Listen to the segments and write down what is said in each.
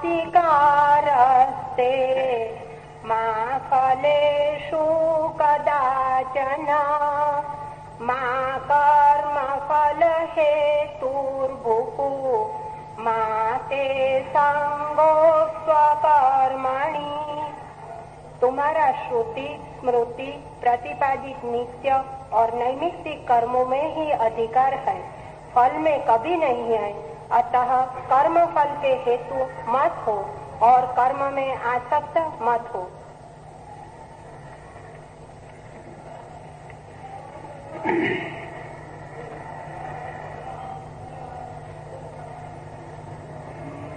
नातिकारस्ते मा फलेषु कदाचन मा कर्मफलहेतुर्भुः मा ते संगोऽस्त्वकर्मणि। तुम्हारा श्रुति स्मृति प्रतिपादित नित्य और नैमित्तिक कर्मों में ही अधिकार है, फल में कभी नहीं है। अतः कर्म फल के हेतु मत हो और कर्म में आसक्त मत हो।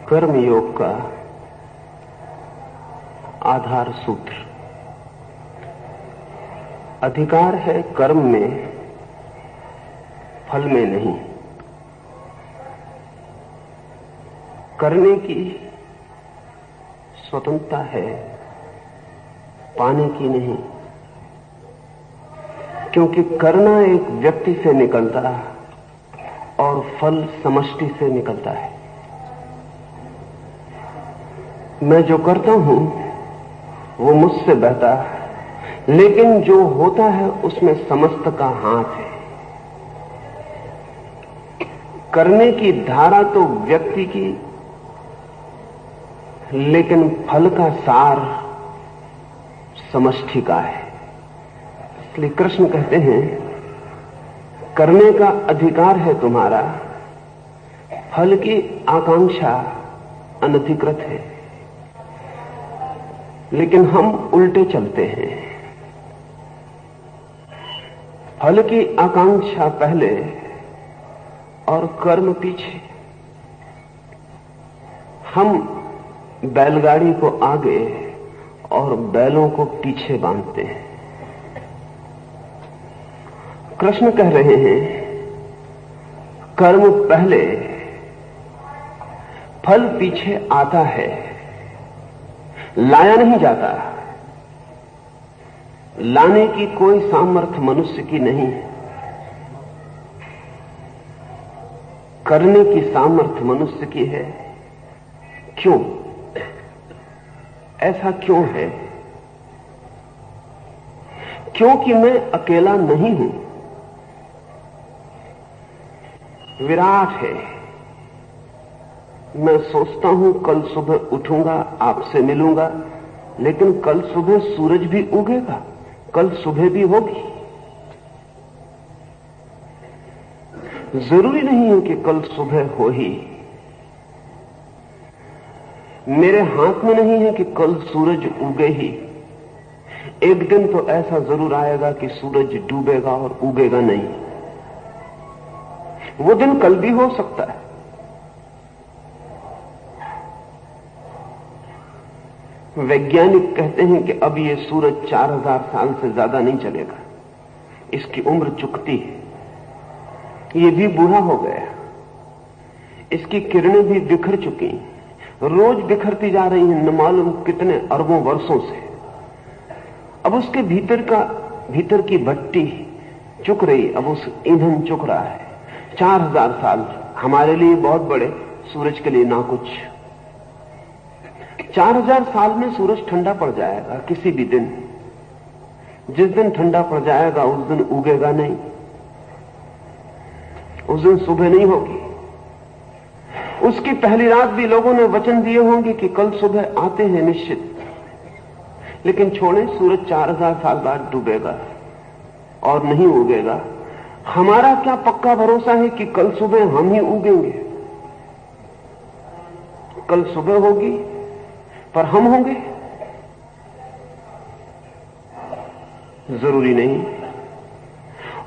कर्मयोग का आधार सूत्र अधिकार है कर्म में, फल में नहीं। करने की स्वतंत्रता है, पाने की नहीं, क्योंकि करना एक व्यक्ति से निकलता और फल समष्टि से निकलता है। मैं जो करता हूं वो मुझसे बहता, लेकिन जो होता है उसमें समस्त का हाथ है। करने की धारा तो व्यक्ति की, लेकिन फल का सार समष्टि का है। इसलिए कृष्ण कहते हैं करने का अधिकार है तुम्हारा, फल की आकांक्षा अनधिकृत है। लेकिन हम उल्टे चलते हैं, फल की आकांक्षा पहले और कर्म पीछे। हम बैलगाड़ी को आगे और बैलों को पीछे बांधते हैं। कृष्ण कह रहे हैं कर्म पहले, फल पीछे आता है, लाया नहीं जाता। लाने की कोई सामर्थ्य मनुष्य की नहीं है, करने की सामर्थ्य मनुष्य की है। क्यों? ऐसा क्यों है? क्योंकि मैं अकेला नहीं हूं, विराट है। मैं सोचता हूं कल सुबह उठूंगा, आपसे मिलूंगा, लेकिन कल सुबह सूरज भी उगेगा, कल सुबह भी होगी। जरूरी नहीं है कि कल सुबह हो ही। मेरे हाथ में नहीं है कि कल सूरज उगे ही। एक दिन तो ऐसा जरूर आएगा कि सूरज डूबेगा और उगेगा नहीं। वो दिन कल भी हो सकता है। वैज्ञानिक कहते हैं कि अब ये सूरज 4000 साल से ज्यादा नहीं चलेगा, इसकी उम्र चुकती है, ये भी बूढ़ा हो गया, इसकी किरणें भी बिखर चुकी, रोज बिखरती जा रही हैं, न मालूम कितने अरबों वर्षों से। अब उसके भीतर की भट्टी चुक रही, अब उस ईंधन चुक रहा है। 4000 साल हमारे लिए बहुत बड़े, सूरज के लिए ना कुछ। 4000 साल में सूरज ठंडा पड़ जाएगा किसी भी दिन। जिस दिन ठंडा पड़ जाएगा उस दिन उगेगा नहीं, उस दिन सुबह नहीं होगी। उसकी पहली रात भी लोगों ने वचन दिए होंगे कि कल सुबह आते हैं निश्चित, लेकिन छोड़े, सूरज 4000 साल बाद डूबेगा और नहीं उगेगा। हमारा क्या पक्का भरोसा है कि कल सुबह हम ही उगेंगे? कल सुबह होगी पर हम होंगे? जरूरी नहीं।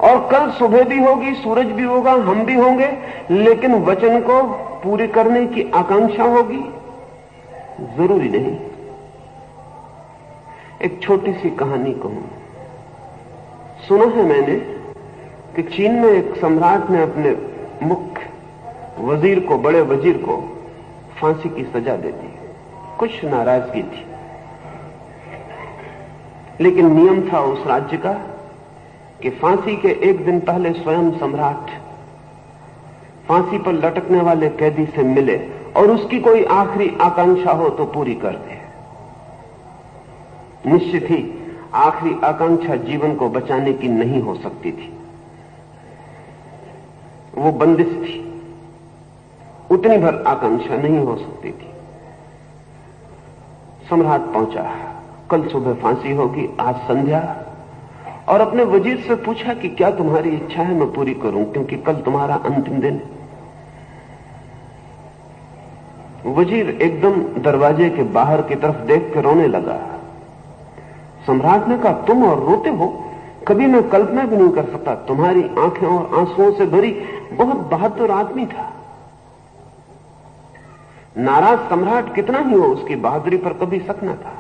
और कल सुबह भी होगी, सूरज भी होगा, हम भी होंगे, लेकिन वचन को पूरी करने की आकांक्षा होगी? जरूरी नहीं। एक छोटी सी कहानी कहूं। सुना है मैंने कि चीन में एक सम्राट ने अपने मुख्य वजीर को, बड़े वजीर को फांसी की सजा दे दी। कुछ नाराजगी थी, लेकिन नियम था उस राज्य का कि फांसी के एक दिन पहले स्वयं सम्राट फांसी पर लटकने वाले कैदी से मिले और उसकी कोई आखिरी आकांक्षा हो तो पूरी कर दे। निश्चित ही आखिरी आकांक्षा जीवन को बचाने की नहीं हो सकती थी, वो बंदिश थी, उतनी भर आकांक्षा नहीं हो सकती थी। सम्राट पहुंचा, कल सुबह फांसी होगी, आज संध्या, और अपने वजीर से पूछा कि क्या तुम्हारी इच्छा है मैं पूरी करूं, क्योंकि कल तुम्हारा अंतिम दिन। वजीर एकदम दरवाजे के बाहर की तरफ देख के रोने लगा। सम्राट ने कहा, तुम और रोते हो? कभी मैं कल्पना भी नहीं कर सकता। तुम्हारी आंखें और आंसुओं से भरी बहुत बहादुर आदमी था। नाराज सम्राट कितना ही हो, उसकी बहादुरी पर कभी शक न था।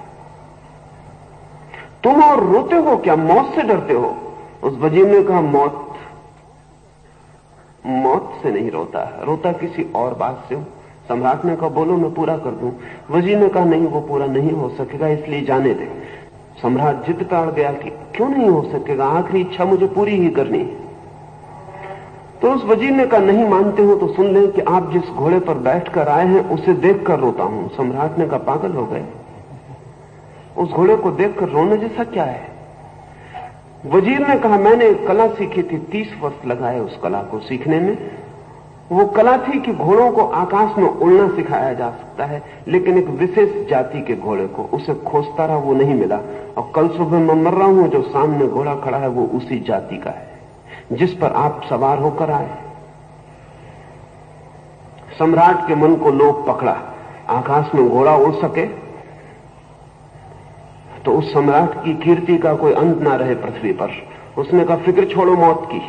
तुम और रोते हो, क्या मौत से डरते हो? उस वजीर ने कहा, मौत से नहीं रोता, रोता किसी और बात से हूं। सम्राट ने कहा, बोलो मैं पूरा कर दूं। वजीर ने कहा, नहीं, वो पूरा नहीं हो सकेगा, इसलिए जाने दे। सम्राट जिद पे अड़ गया कि क्यों नहीं हो सकेगा, आखिरी इच्छा मुझे पूरी ही करनी है। तो उस वजीर ने कहा, नहीं मानते हो तो सुन लें कि आप जिस घोड़े पर बैठकर आए हैं उसे देखकर रोता हूं। सम्राट ने कहा, पागल हो गए, उस घोड़े को देखकर रोने जैसा क्या है? वजीर ने कहा, मैंने एक कला सीखी थी, 30 वर्ष लगाए उस कला को सीखने में। वो कला थी कि घोड़ों को आकाश में उड़ना सिखाया जा सकता है, लेकिन एक विशेष जाति के घोड़े को, उसे खोजता रहा, वो नहीं मिला। और कल सुबह मैं मर रहा हूं, जो सामने घोड़ा खड़ा है वो उसी जाति का है जिस पर आप सवार होकर आए। सम्राट के मन को लोभ पकड़ा, आकाश में घोड़ा उड़ सके तो उस सम्राट की कीर्ति का कोई अंत ना रहे पृथ्वी पर। उसने कहा, फिक्र छोड़ो मौत की,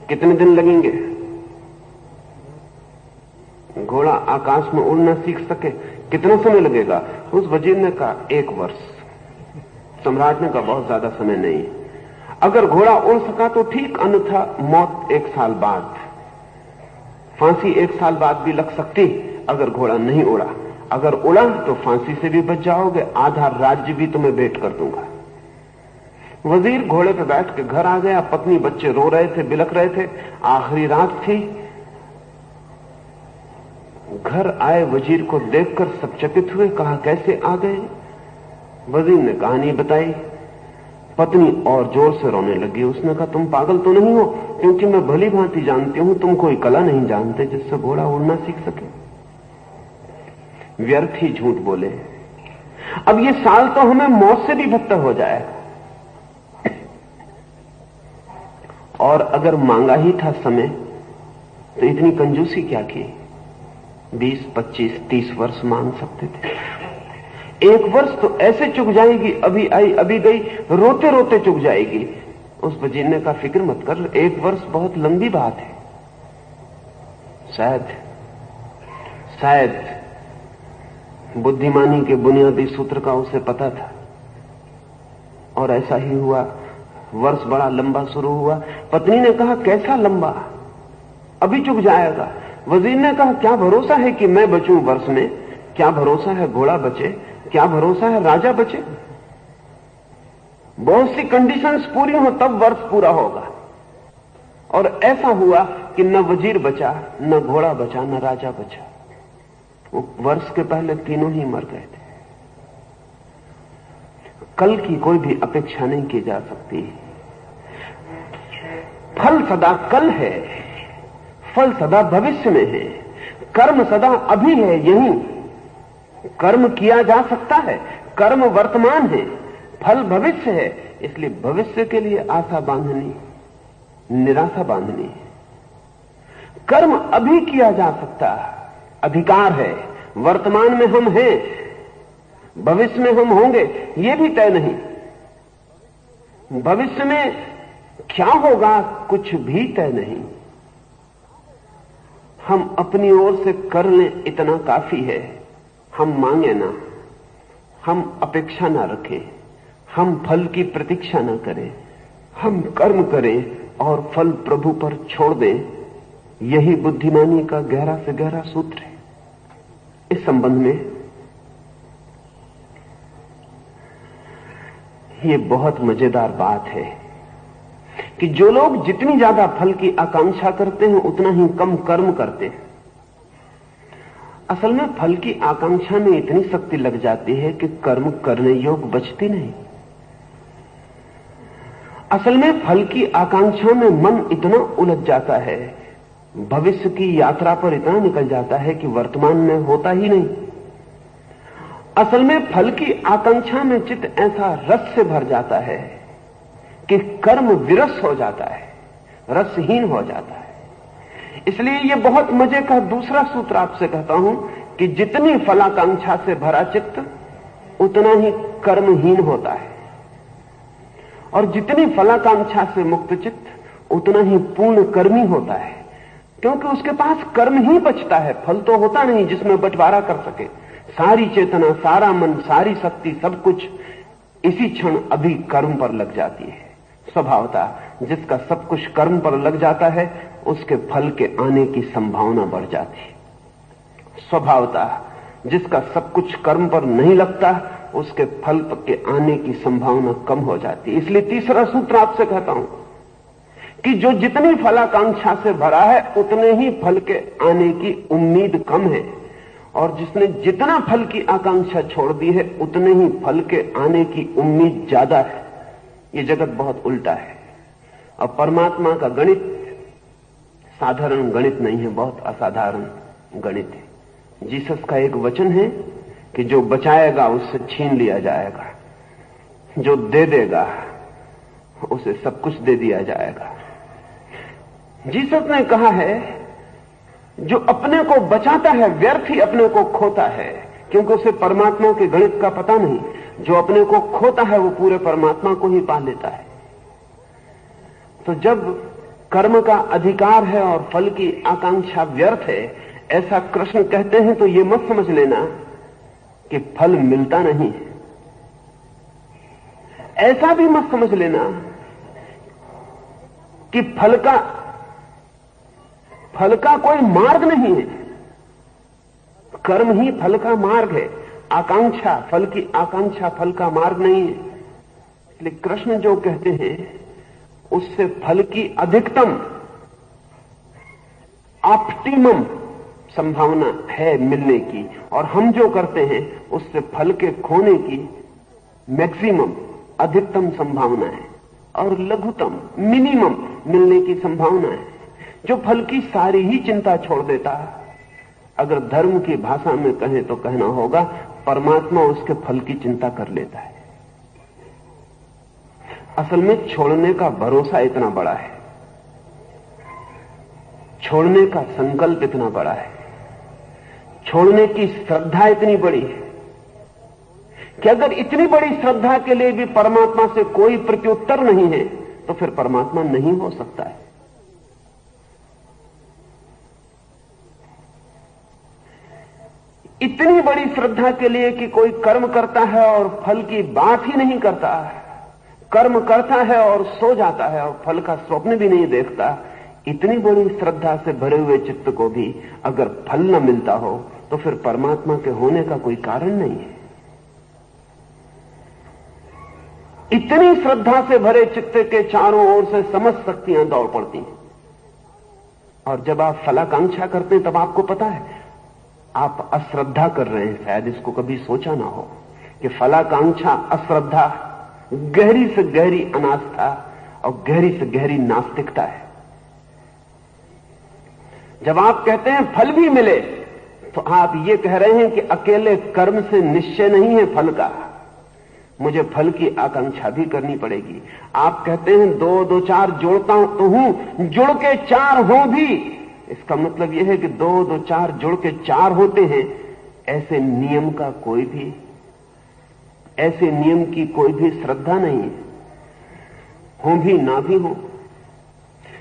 कितने दिन लगेंगे? घोड़ा आकाश में उड़ना सीख सके कितना समय लगेगा? उस वजीर ने कहा, 1 वर्ष। सम्राट ने कहा, बहुत ज्यादा समय नहीं, अगर घोड़ा उड़ सका तो ठीक, अन्यथा मौत 1 साल बाद, फांसी 1 साल बाद भी लग सकती अगर घोड़ा नहीं उड़ा। अगर उड़ा तो फांसी से भी बच जाओगे, आधा राज्य भी तुम्हें भेंट कर दूंगा। वजीर घोड़े पर बैठ के घर आ गया। पत्नी बच्चे रो रहे थे, बिलख रहे थे, आखिरी रात थी। घर आए वजीर को देखकर सब चकित हुए। कहा, कैसे आ गए? वजीर ने कहानी बताई। पत्नी और जोर से रोने लगी। उसने कहा, तुम पागल तो नहीं हो? क्योंकि मैं भली भांति जानती हूं तुम कोई कला नहीं जानते जिससे घोड़ा उड़ना सीख सके। व्यर्थ ही झूठ बोले। अब ये साल तो हमें मौत से भी बदतर हो जाएगा। और अगर मांगा ही था समय तो इतनी कंजूसी क्या की? 20, 25, 30 वर्ष मांग सकते थे। 1 वर्ष तो ऐसे चुक जाएगी, अभी आई अभी गई, रोते रोते चुक जाएगी। उस वजीर ने कहा, फिक्र मत कर, 1 वर्ष बहुत लंबी बात है। शायद बुद्धिमानी के बुनियादी सूत्र का उसे पता था, और ऐसा ही हुआ। वर्ष बड़ा लंबा शुरू हुआ। पत्नी ने कहा, कैसा लंबा? अभी चुक जाएगा। वजीर ने कहा, क्या भरोसा है कि मैं बचूं वर्ष में? क्या भरोसा है घोड़ा बचे? क्या भरोसा है राजा बचे? बहुत सी कंडीशंस पूरी हो तब वर्ष पूरा होगा। और ऐसा हुआ कि न वजीर बचा, न घोड़ा बचा, न राजा बचा। वो वर्ष के पहले तीनों ही मर गए थे। कल की कोई भी अपेक्षा नहीं की जा सकती। फल सदा कल है, फल सदा भविष्य में है, कर्म सदा अभी है। यही कर्म किया जा सकता है, कर्म वर्तमान है, फल भविष्य है। इसलिए भविष्य के लिए आशा बांधनी, निराशा बांधनी। कर्म अभी किया जा सकता है, अधिकार है। वर्तमान में हम हैं, भविष्य में हम होंगे यह भी तय नहीं। भविष्य में क्या होगा कुछ भी तय नहीं। हम अपनी ओर से कर लें इतना काफी है। हम मांगे ना, हम अपेक्षा ना रखें, हम फल की प्रतीक्षा ना करें, हम कर्म करें और फल प्रभु पर छोड़ दें। यही बुद्धिमानी का गहरा से गहरा सूत्र है। इस संबंध में यह बहुत मजेदार बात है कि जो लोग जितनी ज्यादा फल की आकांक्षा करते हैं उतना ही कम कर्म करते हैं। असल में फल की आकांक्षा में इतनी शक्ति लग जाती है कि कर्म करने योग बचती नहीं। असल में फल की आकांक्षा में मन इतना उलझ जाता है, भविष्य की यात्रा पर इतना निकल जाता है कि वर्तमान में होता ही नहीं। असल में फल की आकांक्षा में चित्त ऐसा रस से भर जाता है कि कर्म विरस हो जाता है, रसहीन हो जाता है। इसलिए यह बहुत मजे का दूसरा सूत्र आपसे कहता हूं कि जितनी फलाकांक्षा से भरा चित्त उतना ही कर्महीन होता है, और जितनी फलाकांक्षा से मुक्त चित्त उतना ही पूर्ण कर्मी होता है, क्योंकि उसके पास कर्म ही बचता है, फल तो होता नहीं जिसमें बंटवारा कर सके। सारी चेतना, सारा मन, सारी शक्ति, सब कुछ इसी क्षण अभी कर्म पर लग जाती है। स्वभावतः जिसका सब कुछ कर्म पर लग जाता है उसके फल के आने की संभावना बढ़ जाती है। स्वभावतः जिसका सब कुछ कर्म पर नहीं लगता उसके फल के आने की संभावना कम हो जाती है। इसलिए तीसरा सूत्र आपसे कहता हूं कि जो जितनी फलाकांक्षा से भरा है उतने ही फल के आने की उम्मीद कम है, और जिसने जितना फल की आकांक्षा छोड़ दी है उतने ही फल के आने की उम्मीद ज्यादा है। ये जगत बहुत उल्टा है, और परमात्मा का गणित साधारण गणित नहीं है, बहुत असाधारण गणित है। जीसस का एक वचन है कि जो बचाएगा उससे छीन लिया जाएगा, जो दे देगा उसे सब कुछ दे दिया जाएगा। जीसस ने कहा है जो अपने को बचाता है व्यर्थ ही अपने को खोता है, क्योंकि उसे परमात्मा के गणित का पता नहीं। जो अपने को खोता है वो पूरे परमात्मा को ही पा लेता है। तो जब कर्म का अधिकार है और फल की आकांक्षा व्यर्थ है, ऐसा कृष्ण कहते हैं, तो ये मत समझ लेना कि फल मिलता नहीं है। ऐसा भी मत समझ लेना कि फल का कोई मार्ग नहीं है। कर्म ही फल का मार्ग है, आकांक्षा, फल की आकांक्षा फल का मार्ग नहीं है। इसलिए कृष्ण जो कहते हैं उससे फल की अधिकतम, ऑप्टिमम संभावना है मिलने की, और हम जो करते हैं उससे फल के खोने की मैक्सिमम, अधिकतम संभावना है, और लघुतम, मिनिमम मिलने की संभावना है। जो फल की सारी ही चिंता छोड़ देता, अगर धर्म की भाषा में कहें तो कहना होगा परमात्मा उसके फल की चिंता कर लेता है। असल में छोड़ने का भरोसा इतना बड़ा है, छोड़ने का संकल्प इतना बड़ा है, छोड़ने की श्रद्धा इतनी बड़ी है कि अगर इतनी बड़ी श्रद्धा के लिए भी परमात्मा से कोई प्रत्युत्तर नहीं है तो फिर परमात्मा नहीं हो सकता है। इतनी बड़ी श्रद्धा के लिए कि कोई कर्म करता है और फल की बात ही नहीं करता, कर्म करता है और सो जाता है और फल का स्वप्न भी नहीं देखता, इतनी बड़ी श्रद्धा से भरे हुए चित्त को भी अगर फल न मिलता हो तो फिर परमात्मा के होने का कोई कारण नहीं है। इतनी श्रद्धा से भरे चित्त के चारों ओर से समस्त शक्तियां दौड़ पड़ती हैं, और जब आप फलाकांक्षा करते हैं तब आपको पता है आप अश्रद्धा कर रहे हैं। शायद इसको कभी सोचा ना हो कि फलाकांक्षा, अश्रद्धा, गहरी से गहरी अनास्था और गहरी से गहरी नास्तिकता है। जब आप कहते हैं फल भी मिले तो आप ये कह रहे हैं कि अकेले कर्म से निश्चय नहीं है फल का, मुझे फल की आकांक्षा भी करनी पड़ेगी। आप कहते हैं 2 2 4 जोड़ता हूं, जुड़ के 4 हो भी, इसका मतलब यह है कि 2 2 4 जुड़ के 4 होते हैं। ऐसे नियम की कोई भी श्रद्धा नहीं है, हो भी ना भी हो।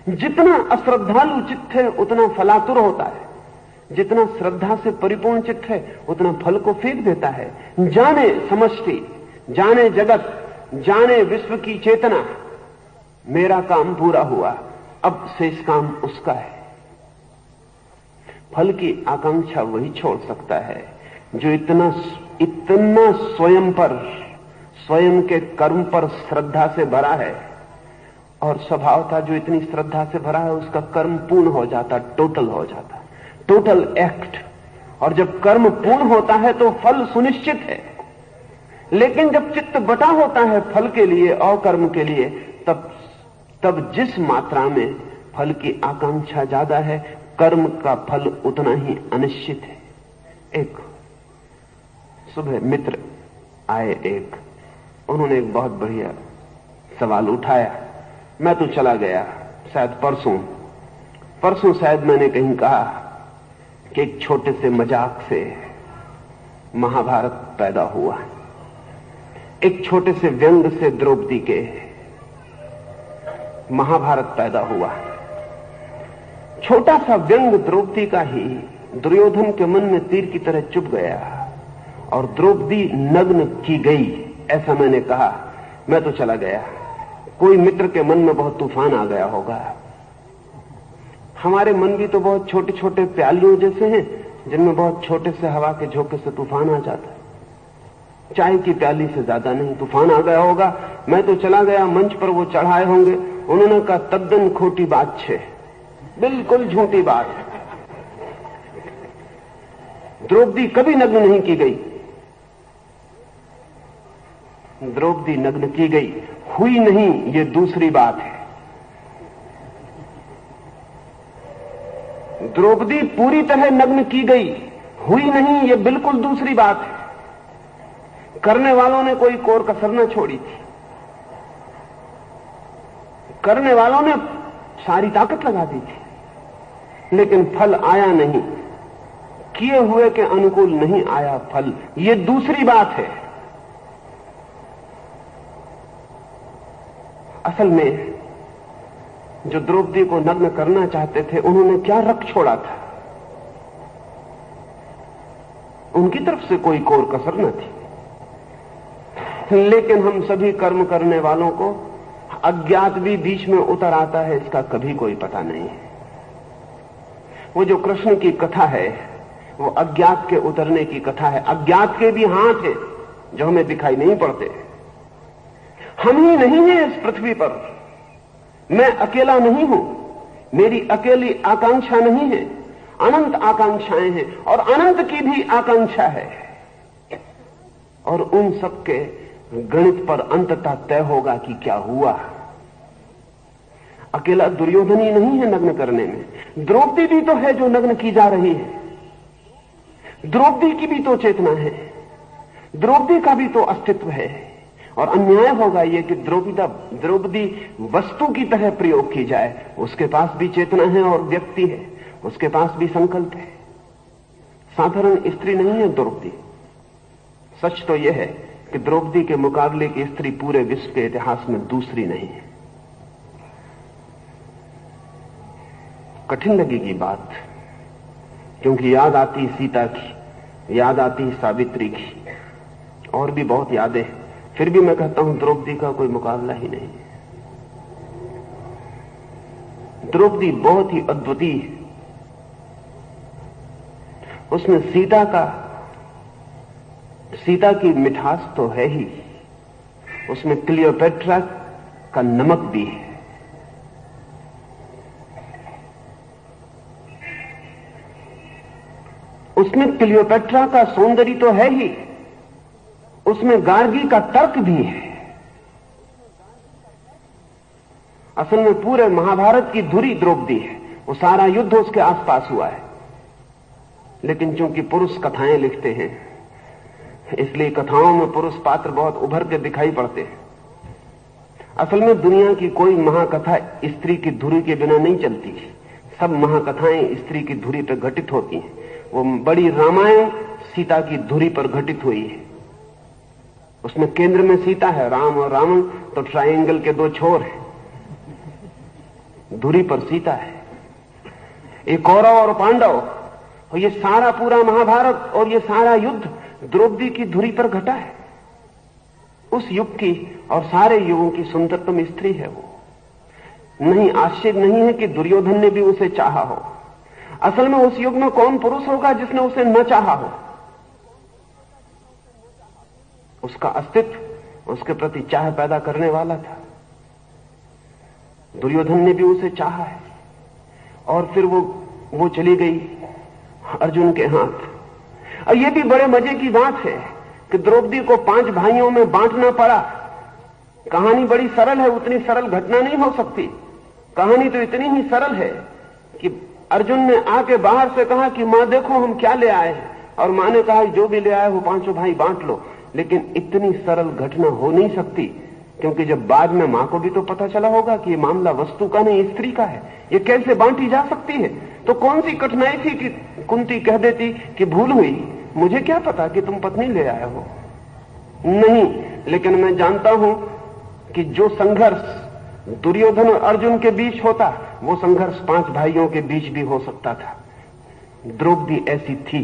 जितना अश्रद्धालु चित्त है उतना फलातुर होता है, जितना श्रद्धा से परिपूर्ण चित्त है उतना फल को फेंक देता है। जाने समष्टि, जाने जगत, जाने विश्व की चेतना, मेरा काम पूरा हुआ, अब शेष काम उसका है। फल की आकांक्षा वही छोड़ सकता है जो इतना स्वयं के कर्म पर श्रद्धा से भरा है, और स्वभावतः जो इतनी श्रद्धा से भरा है उसका कर्म पूर्ण हो जाता, टोटल हो जाता, टोटल एक्ट और जब कर्म पूर्ण होता है तो फल सुनिश्चित है। लेकिन जब चित्त बटा होता है फल के लिए और कर्म के लिए, तब जिस मात्रा में फल की आकांक्षा ज्यादा है, कर्म का फल उतना ही अनिश्चित है। एक सुबह मित्र आए, उन्होंने एक बहुत बढ़िया सवाल उठाया। मैं तो चला गया, शायद परसों शायद मैंने कहीं कहा कि एक छोटे से मजाक से महाभारत पैदा हुआ, एक छोटे से व्यंग से द्रौपदी के महाभारत पैदा हुआ। छोटा सा व्यंग द्रौपदी का ही दुर्योधन के मन में तीर की तरह चुभ गया और द्रौपदी नग्न की गई, ऐसा मैंने कहा। मैं तो चला गया। कोई मित्र के मन में बहुत तूफान आ गया होगा। हमारे मन भी तो बहुत छोटे छोटे प्यालियों जैसे हैं, जिनमें बहुत छोटे से हवा के झोंके से तूफान आ जाता है। चाय की प्याली से ज्यादा नहीं, तूफान आ गया होगा। मैं तो चला गया। मंच पर वो चढ़ाए होंगे, उन्होंने कहा तद्दन खोटी बात छे, बिल्कुल झूठी बात। द्रौपदी कभी नग्न नहीं की गई। द्रौपदी नग्न की गई, हुई नहीं, ये दूसरी बात है। द्रौपदी पूरी तरह नग्न की गई, हुई नहीं, ये बिल्कुल दूसरी बात है। करने वालों ने कोई कोर कसर न छोड़ी थी। करने वालों ने सारी ताकत लगा दी थी, लेकिन फल आया नहीं। किए हुए के अनुकूल नहीं आया फल, ये दूसरी बात है। असल में जो द्रौपदी को नग्न करना चाहते थे, उन्होंने क्या रख छोड़ा था? उनकी तरफ से कोई कोर कसर न थी। लेकिन हम सभी कर्म करने वालों को अज्ञात भी बीच में उतर आता है, इसका कभी कोई पता नहीं है। वो जो कृष्ण की कथा है, वो अज्ञात के उतरने की कथा है। अज्ञात के भी हाथ है जो हमें दिखाई नहीं पड़ते। हम ही नहीं हैं इस पृथ्वी पर। मैं अकेला नहीं हूं, मेरी अकेली आकांक्षा नहीं है, अनंत आकांक्षाएं हैं और अनंत की भी आकांक्षा है। और उन सब के गणित पर अंततः तय होगा कि क्या हुआ। अकेला दुर्योधन ही नहीं है नग्न करने में, द्रौपदी भी तो है जो नग्न की जा रही है। द्रौपदी की भी तो चेतना है, द्रौपदी का भी तो अस्तित्व है। और अन्याय होगा यह कि द्रौपदी वस्तु की तरह प्रयोग की जाए। उसके पास भी चेतना है और व्यक्ति है, उसके पास भी संकल्प है। साधारण स्त्री नहीं है द्रौपदी। सच तो यह है कि द्रौपदी के मुकाबले की स्त्री पूरे विश्व के इतिहास में दूसरी नहीं है। कठिन लगेगी बात, क्योंकि याद आती सीता की, याद आती सावित्री की, और भी बहुत यादें। फिर भी मैं कहता हूं द्रौपदी का कोई मुकाबला ही नहीं। द्रौपदी बहुत ही अद्वितीय है। उसमें सीता की मिठास तो है ही, उसमें क्लियोपेट्रा का नमक भी है। उसमें क्लियोपेट्रा का सौंदर्य तो है ही, उसमें गार्गी का तर्क भी है। असल में पूरे महाभारत की धुरी द्रौपदी है। वो सारा युद्ध उसके आसपास हुआ है। लेकिन चूंकि पुरुष कथाएं लिखते हैं, इसलिए कथाओं में पुरुष पात्र बहुत उभर के दिखाई पड़ते हैं। असल में दुनिया की कोई महाकथा स्त्री की धुरी के बिना नहीं चलती। सब महाकथाएं स्त्री की धुरी पर घटित होती हैं। वो बड़ी रामायण सीता की धुरी पर घटित हुई है। उसमें केंद्र में सीता है, राम और रावण तो ट्रायंगल के दो छोर हैं, धुरी पर सीता है। एक कौरव और पांडव, और ये सारा पूरा महाभारत और ये सारा युद्ध द्रौपदी की धुरी पर घटा है। उस युग की और सारे युगों की सुंदरतम स्त्री है वो। नहीं, आश्चर्य नहीं है कि दुर्योधन ने भी उसे चाहा हो। असल में उस युग में कौन पुरुष होगा जिसने उसे न चाहा हो? उसका अस्तित्व उसके प्रति चाह पैदा करने वाला था। दुर्योधन ने भी उसे चाहा है। और फिर वो चली गई अर्जुन के हाथ, और ये भी बड़े मजे की बात है कि द्रौपदी को 5 भाइयों में बांटना पड़ा। कहानी बड़ी सरल है, उतनी सरल घटना नहीं हो सकती। कहानी तो इतनी ही सरल है कि अर्जुन ने आके बाहर से कहा कि मां देखो हम क्या ले आए हैं, और मां ने कहा जो भी ले आए वो 5 भाई बांट लो। लेकिन इतनी सरल घटना हो नहीं सकती, क्योंकि जब बाद में मां को भी तो पता चला होगा कि ये मामला वस्तु का नहीं स्त्री का है, ये कैसे बांटी जा सकती है। तो कौन सी कठिनाई थी कि कुंती कह देती कि भूल हुई, मुझे क्या पता कि तुम पत्नी ले आए हो। नहीं, लेकिन मैं जानता हूं कि जो संघर्ष दुर्योधन और अर्जुन के बीच होता, वो संघर्ष 5 भाइयों के बीच भी हो सकता था। द्रौपदी ऐसी थी,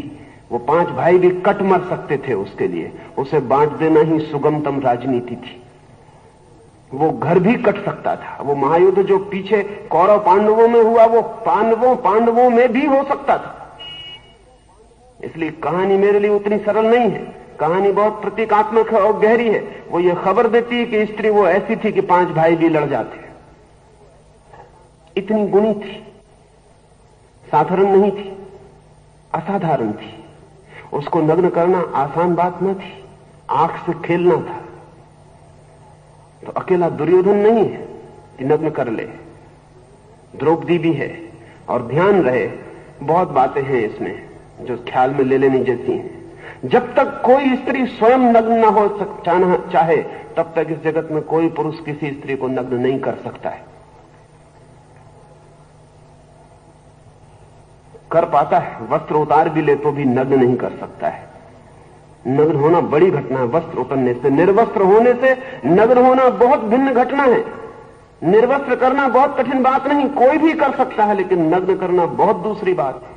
वो 5 भाई भी कट मर सकते थे उसके लिए। उसे बांट देना ही सुगमतम राजनीति थी। वो घर भी कट सकता था। वो महायुद्ध जो पीछे कौरव पांडवों में हुआ, वो पांडवों में भी हो सकता था। इसलिए कहानी मेरे लिए उतनी सरल नहीं है। कहानी बहुत प्रतीकात्मक है और गहरी है। वो ये खबर देती है कि स्त्री वो ऐसी थी कि 5 भाई भी लड़ जाते। इतनी गुणी थी, साधारण नहीं थी, असाधारण थी। उसको नग्न करना आसान बात न थी, आंख से खेलना था। तो अकेला दुर्योधन नहीं है कि नग्न कर ले, द्रौपदी भी है। और ध्यान रहे, बहुत बातें हैं इसमें जो ख्याल में ले लेनी जैसी हैं। जब तक कोई स्त्री स्वयं नग्न न हो चाहे, तब तक इस जगत में कोई पुरुष किसी स्त्री को नग्न नहीं कर सकता है। कर पाता है, वस्त्र उतार भी ले तो भी नग्न नहीं कर सकता है। नग्न होना बड़ी घटना है वस्त्र उतरने से। निर्वस्त्र होने से नग्न होना बहुत भिन्न घटना है। निर्वस्त्र करना बहुत कठिन बात नहीं, कोई भी कर सकता है, लेकिन नग्न करना बहुत दूसरी बात है।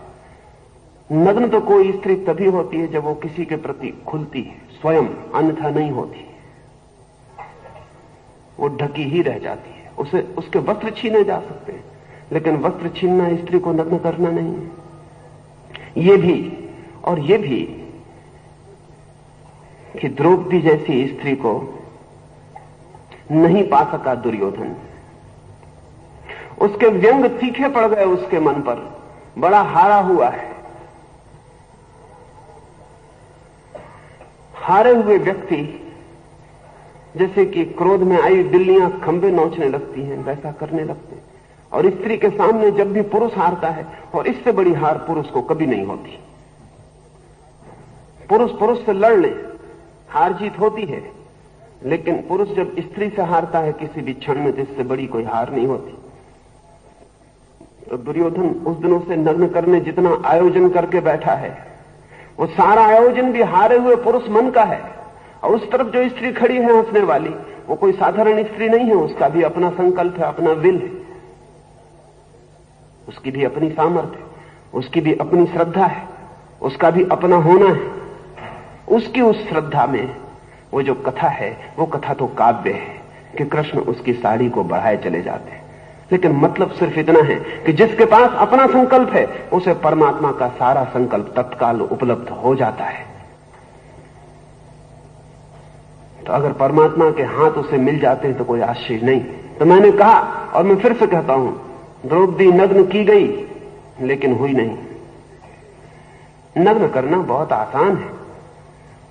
नग्न तो कोई स्त्री तभी होती है जब वो किसी के प्रति खुलती है स्वयं, अन्यथा नहीं होती। वो ढकी ही रह जाती है। उसे उसके वस्त्र छीने जा सकते हैं, लेकिन वस्त्र छीनना स्त्री को नग्न करना नहीं है। ये भी और ये भी कि द्रौपदी जैसी स्त्री को नहीं पा सका दुर्योधन। उसके व्यंग तीखे पड़ गए उसके मन पर, बड़ा हारा हुआ है। हारे हुए व्यक्ति जैसे कि क्रोध में आई बिल्लियां खंबे नोचने लगती हैं, वैसा करने लगते हैं। और स्त्री के सामने जब भी पुरुष हारता है, और इससे बड़ी हार पुरुष को कभी नहीं होती। पुरुष से लड़ ले, हार जीत होती है, लेकिन पुरुष जब स्त्री से हारता है किसी भी क्षण में, जिससे बड़ी कोई हार नहीं होती। तो दुर्योधन उस दिनों से नग्न करने जितना आयोजन करके बैठा है, वो सारा आयोजन भी हारे हुए पुरुष मन का है। और उस तरफ जो स्त्री खड़ी है हंसने वाली, वो कोई साधारण स्त्री नहीं है। उसका भी अपना संकल्प है, अपना विल है, उसकी भी अपनी सामर्थ्य है, उसकी भी अपनी श्रद्धा है, उसका भी अपना होना है। उसकी उस श्रद्धा में वो जो कथा है, वो कथा तो काव्य है कि कृष्ण उसकी साड़ी को बढ़ाए चले जाते हैं। लेकिन मतलब सिर्फ इतना है कि जिसके पास अपना संकल्प है, उसे परमात्मा का सारा संकल्प तत्काल उपलब्ध हो जाता है। तो अगर परमात्मा के हाथ उसे मिल जाते हैं तो कोई आश्चर्य नहीं। तो मैंने कहा और मैं फिर से कहता हूं, द्रौपदी नग्न की गई लेकिन हुई नहीं। नग्न करना बहुत आसान है,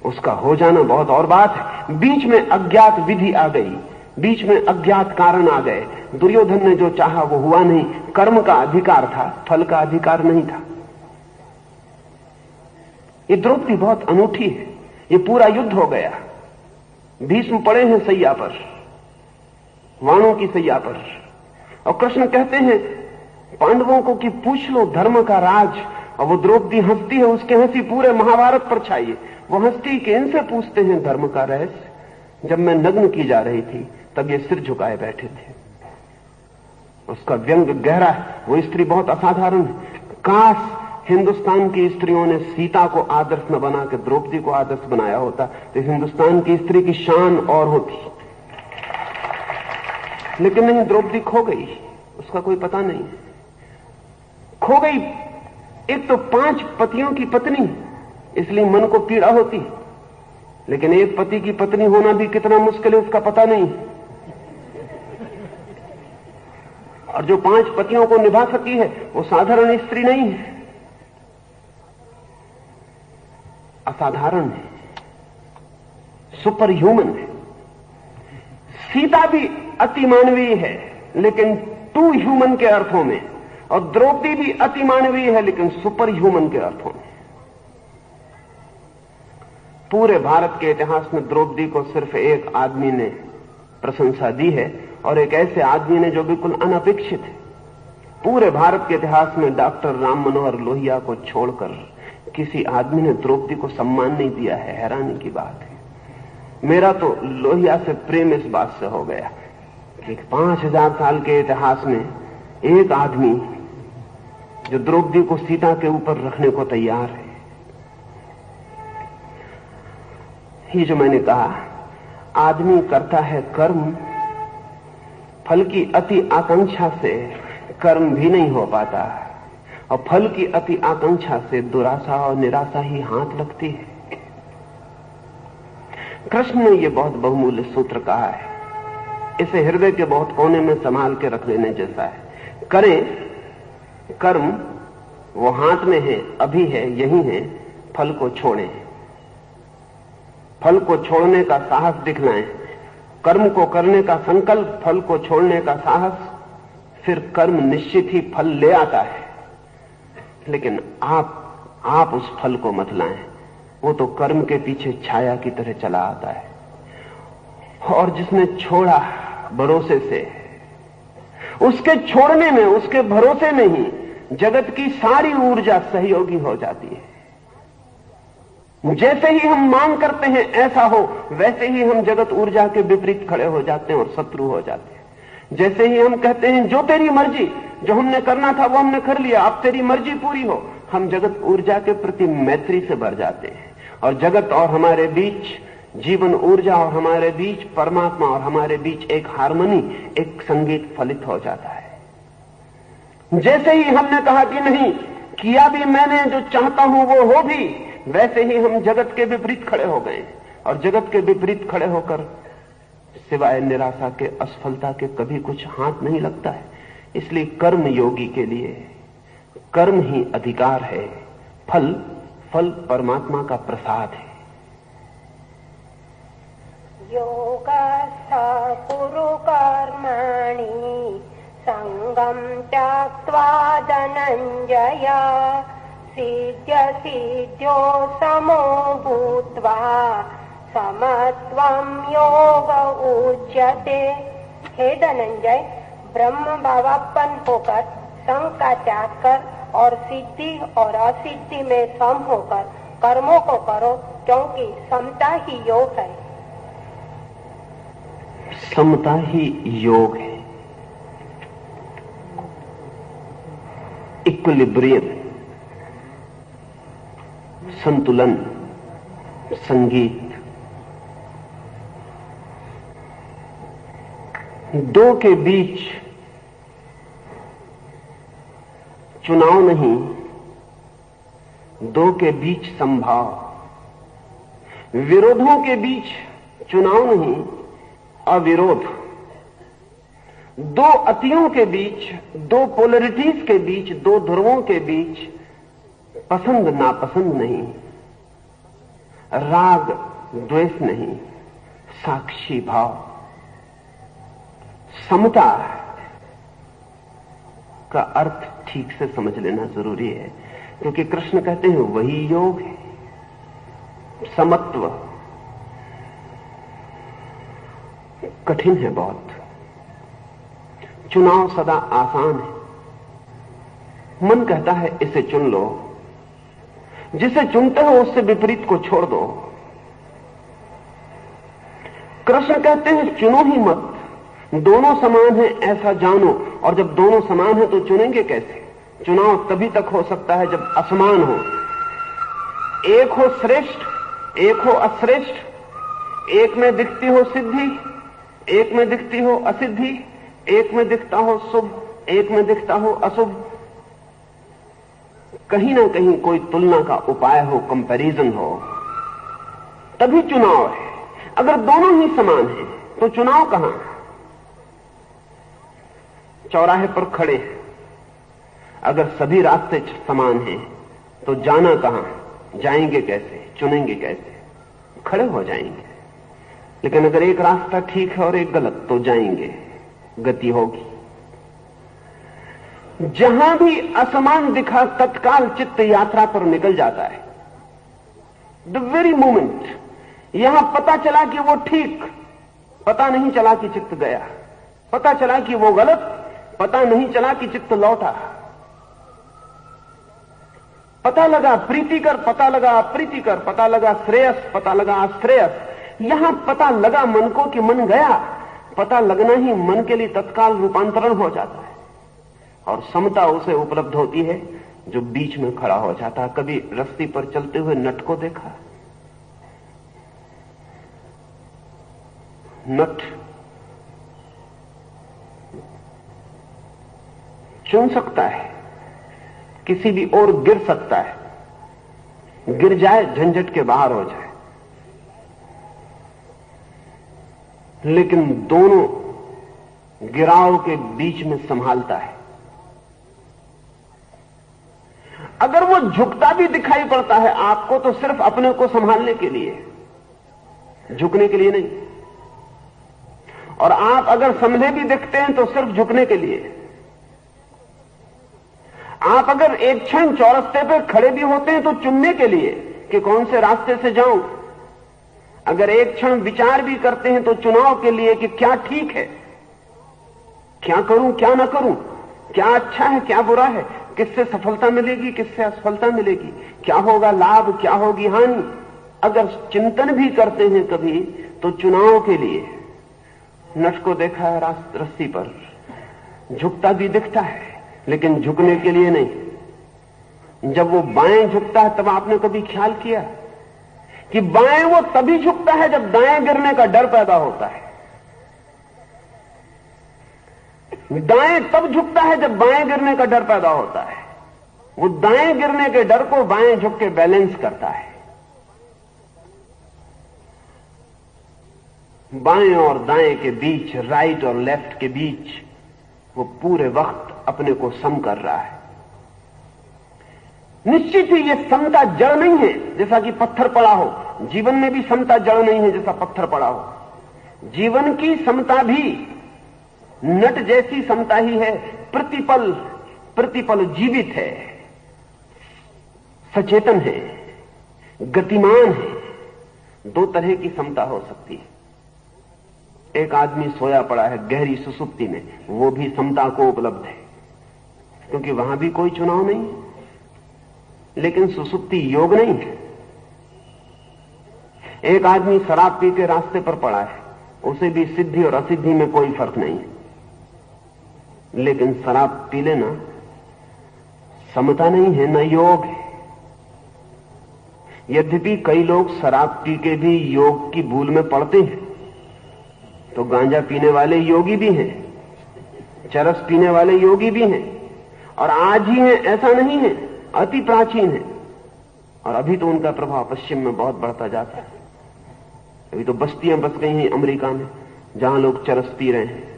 उसका हो जाना बहुत और बात है। बीच में अज्ञात विधि आ गई, बीच में अज्ञात कारण आ गए। दुर्योधन ने जो चाहा वो हुआ नहीं। कर्म का अधिकार था, फल का अधिकार नहीं था। ये द्रौपदी बहुत अनूठी है। ये पूरा युद्ध हो गया, भीष्म पड़े हैं सैया पर, वाणों की सैया पर, और कृष्ण कहते हैं पांडवों को कि पूछ लो धर्म का राज। और वो द्रौपदी हंसती है, उसकी हंसी पूरे महाभारत पर छाई है। वो हंसती कि इनसे पूछते हैं धर्म का रहस्य। जब मैं नग्न की जा रही थी तब ये सिर झुकाए बैठे थे। उसका व्यंग गहरा है। वो स्त्री बहुत असाधारण है। काश हिंदुस्तान की स्त्रियों ने सीता को आदर्श न बना के द्रौपदी को आदर्श बनाया होता तो हिंदुस्तान की स्त्री की शान और होती। लेकिन नहीं, द्रौपदी खो गई, उसका कोई पता नहीं। खो गई। एक तो 5 पतियों की पत्नी, इसलिए मन को पीड़ा होती, लेकिन एक पति की पत्नी होना भी कितना मुश्किल है उसका पता नहीं। और जो 5 पतियों को निभा सकी है वो साधारण स्त्री नहीं है। असाधारण है, सुपर ह्यूमन है। सीता भी अति मानवीय है लेकिन टू ह्यूमन के अर्थों में, और द्रौपदी भी अति मानवीय है लेकिन सुपर ह्यूमन के अर्थों में। पूरे भारत के इतिहास में द्रौपदी को सिर्फ एक आदमी ने प्रशंसा दी है, और एक ऐसे आदमी ने जो बिल्कुल अनपेक्षित है। पूरे भारत के इतिहास में डॉक्टर राम मनोहर लोहिया को छोड़कर किसी आदमी ने द्रौपदी को सम्मान नहीं दिया है। हैरानी की बात है। मेरा तो लोहिया से प्रेम इस बात से हो गया कि 5000 साल के इतिहास में एक आदमी जो द्रौपदी को सीता के ऊपर रखने को तैयार है। ये जो मैंने कहा, आदमी करता है कर्म, फल की अति आकांक्षा से कर्म भी नहीं हो पाता, और फल की अति आकांक्षा से दुराशा और निराशा ही हाथ लगती है। कृष्ण ने यह बहुत बहुमूल्य सूत्र कहा है, इसे हृदय के बहुत कोने में संभाल के रख लेने जैसा है। करें कर्म, वो हाथ में है, अभी है, यही है, फल को छोड़ें, फल को छोड़ने का साहस दिखलाएं, कर्म को करने का संकल्प, फल को छोड़ने का साहस, फिर कर्म निश्चित ही फल ले आता है। लेकिन आप उस फल को मत लाएं, वो तो कर्म के पीछे छाया की तरह चला आता है। और जिसने छोड़ा भरोसे से, उसके छोड़ने में, उसके भरोसे में ही जगत की सारी ऊर्जा सहयोगी हो जाती है। जैसे ही हम मांग करते हैं ऐसा हो, वैसे ही हम जगत ऊर्जा के विपरीत खड़े हो जाते हैं और शत्रु हो जाते हैं। जैसे ही हम कहते हैं जो तेरी मर्जी, जो हमने करना था वो हमने कर लिया, अब तेरी मर्जी पूरी हो, हम जगत ऊर्जा के प्रति मैत्री से भर जाते हैं, और जगत और हमारे बीच, जीवन ऊर्जा और हमारे बीच, परमात्मा और हमारे बीच एक हार्मनी, एक संगीत फलित हो जाता है। जैसे ही हमने कहा कि नहीं, किया भी मैंने जो चाहता हूं वो हो भी, वैसे ही हम जगत के विपरीत खड़े हो गए, और जगत के विपरीत खड़े होकर सिवाय निराशा के, असफलता के कभी कुछ हाथ नहीं लगता है। इसलिए कर्म योगी के लिए कर्म ही अधिकार है, फल परमात्मा का प्रसाद है। योगस्थ कुरु कर्माणि संगम त्यक्त्वा धनंजय सिद्ध्यो समो भूत्वा समत्वं योग उच्यते। हे धनंजय, ब्रह्म भावापन्न होकर, संग का त्याग कर और सिद्धि और असिद्धि में सम होकर कर्मों को करो, क्योंकि समता ही योग है। समता ही योग है, इक्विलिब्रियम, संतुलन, संगीत। दो के बीच चुनाव नहीं, दो के बीच संभाव, विरोधों के बीच चुनाव नहीं, अविरोध। दो अतियों के बीच, दो पोलरिटीज के बीच, दो ध्रुवों के बीच पसंद नापसंद नहीं, राग द्वेष नहीं, साक्षी भाव। समता का अर्थ ठीक से समझ लेना जरूरी है, क्योंकि कृष्ण कहते हैं वही योग है। समत्व कठिन है बहुत, चुनाव सदा आसान है। मन कहता है इसे चुन लो, जिसे चुनते हो उससे विपरीत को छोड़ दो। कृष्ण कहते हैं चुनो ही मत, दोनों समान हैं ऐसा जानो, और जब दोनों समान हैं तो चुनेंगे कैसे? चुनाव तभी तक हो सकता है जब असमान हो। एक हो श्रेष्ठ, एक हो अश्रेष्ठ, एक में दिखती हो सिद्धि, एक में दिखती हो असिद्धि, एक में दिखता हो शुभ, एक में दिखता हो अशुभ। कहीं ना कहीं कोई तुलना का उपाय हो, कंपैरिजन हो, तभी चुनाव है। अगर दोनों ही समान हैं तो चुनाव कहां? चौराहे पर खड़े हैं, अगर सभी रास्ते समान हैं तो जाना कहां? जाएंगे कैसे, चुनेंगे कैसे? खड़े हो जाएंगे। लेकिन अगर एक रास्ता ठीक है और एक गलत, तो जाएंगे, गति होगी। जहां भी असमान दिखा, तत्काल चित्त यात्रा पर निकल जाता है। द वेरी मोमेंट यहां पता चला कि वो ठीक, पता नहीं चला कि चित्त गया, पता चला कि वो गलत, पता नहीं चला कि चित्त लौटा। पता लगा प्रीतिकर, पता लगा अप्रीतिकर, पता लगा श्रेयस, पता लगा अश्रेयस। यहां पता लगा मन को कि मन गया। पता लगना ही मन के लिए तत्काल रूपांतरण हो जाता है और समता उसे उपलब्ध होती है जो बीच में खड़ा हो जाता है। कभी रस्सी पर चलते हुए नट को देखा? नट चुन सकता है, किसी भी ओर गिर सकता है, गिर जाए झंझट के बाहर हो जाए, लेकिन दोनों गिराव के बीच में संभालता है। अगर वो झुकता भी दिखाई पड़ता है आपको, तो सिर्फ अपने को संभालने के लिए, झुकने के लिए नहीं। और आप अगर संभले भी दिखते हैं तो सिर्फ झुकने के लिए। आप अगर एक क्षण चौरस्ते पर खड़े भी होते हैं तो चुनने के लिए कि कौन से रास्ते से जाऊं। अगर एक क्षण विचार भी करते हैं तो चुनाव के लिए कि क्या ठीक है, क्या करूं क्या ना करूं, क्या अच्छा है क्या बुरा है, किससे सफलता मिलेगी किससे असफलता मिलेगी, क्या होगा लाभ क्या होगी हानि। अगर चिंतन भी करते हैं कभी तो चुनाव के लिए। नट को देखा है रस्सी पर, झुकता भी दिखता है लेकिन झुकने के लिए नहीं। जब वो बाएं झुकता है तब आपने कभी ख्याल किया कि बाएं वो तभी झुकता है जब दाएं गिरने का डर पैदा होता है। दाएं तब झुकता है जब बाएं गिरने का डर पैदा होता है। वो दाएं गिरने के डर को बाएं झुक के बैलेंस करता है। बाएं और दाएं के बीच, राइट और लेफ्ट के बीच वो पूरे वक्त अपने को सम कर रहा है। निश्चित ही ये समता जड़ नहीं है जैसा कि पत्थर पड़ा हो। जीवन में भी समता जड़ नहीं है जैसा पत्थर पड़ा हो। जीवन की समता भी नट जैसी समता ही है। प्रतिपल प्रतिपल जीवित है, सचेतन है, गतिमान है। दो तरह की समता हो सकती है। एक आदमी सोया पड़ा है गहरी सुसुप्ति में, वो भी समता को उपलब्ध है क्योंकि वहां भी कोई चुनाव नहीं है। लेकिन सुसुप्ति योग नहीं है। एक आदमी शराब पी के रास्ते पर पड़ा है, उसे भी सिद्धि और असिद्धि में कोई फर्क नहीं है। लेकिन शराब पी लेना समता नहीं है, न योग है। यद्यपि कई लोग शराब पी के भी योग की भूल में पड़ते हैं, तो गांजा पीने वाले योगी भी हैं, चरस पीने वाले योगी भी हैं, और आज ही हैं ऐसा नहीं है, अति प्राचीन है। और अभी तो उनका प्रभाव पश्चिम में बहुत बढ़ता जाता है। अभी तो बस्तियां बस गई हैं अमेरिका में जहां लोग चरस पी रहे हैं।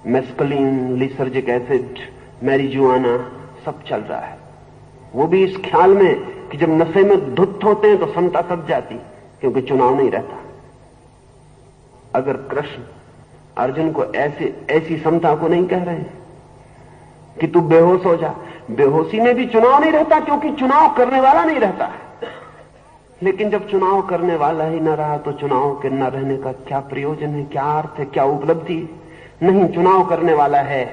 मेस्कलिन, लिसर्जिक एसिड, मैरिजुआना सब चल रहा है। वो भी इस ख्याल में कि जब नशे में धुत होते हैं तो समता सज जाती, क्योंकि चुनाव नहीं रहता। अगर कृष्ण अर्जुन को ऐसी समता को नहीं कह रहे हैं कि तू बेहोश हो जा, बेहोशी में भी चुनाव नहीं रहता क्योंकि चुनाव करने वाला नहीं रहता। लेकिन जब चुनाव करने वाला ही न रहा तो चुनाव के न रहने का क्या प्रयोजन है, क्या अर्थ है, क्या उपलब्धि है? नहीं, चुनाव करने वाला है,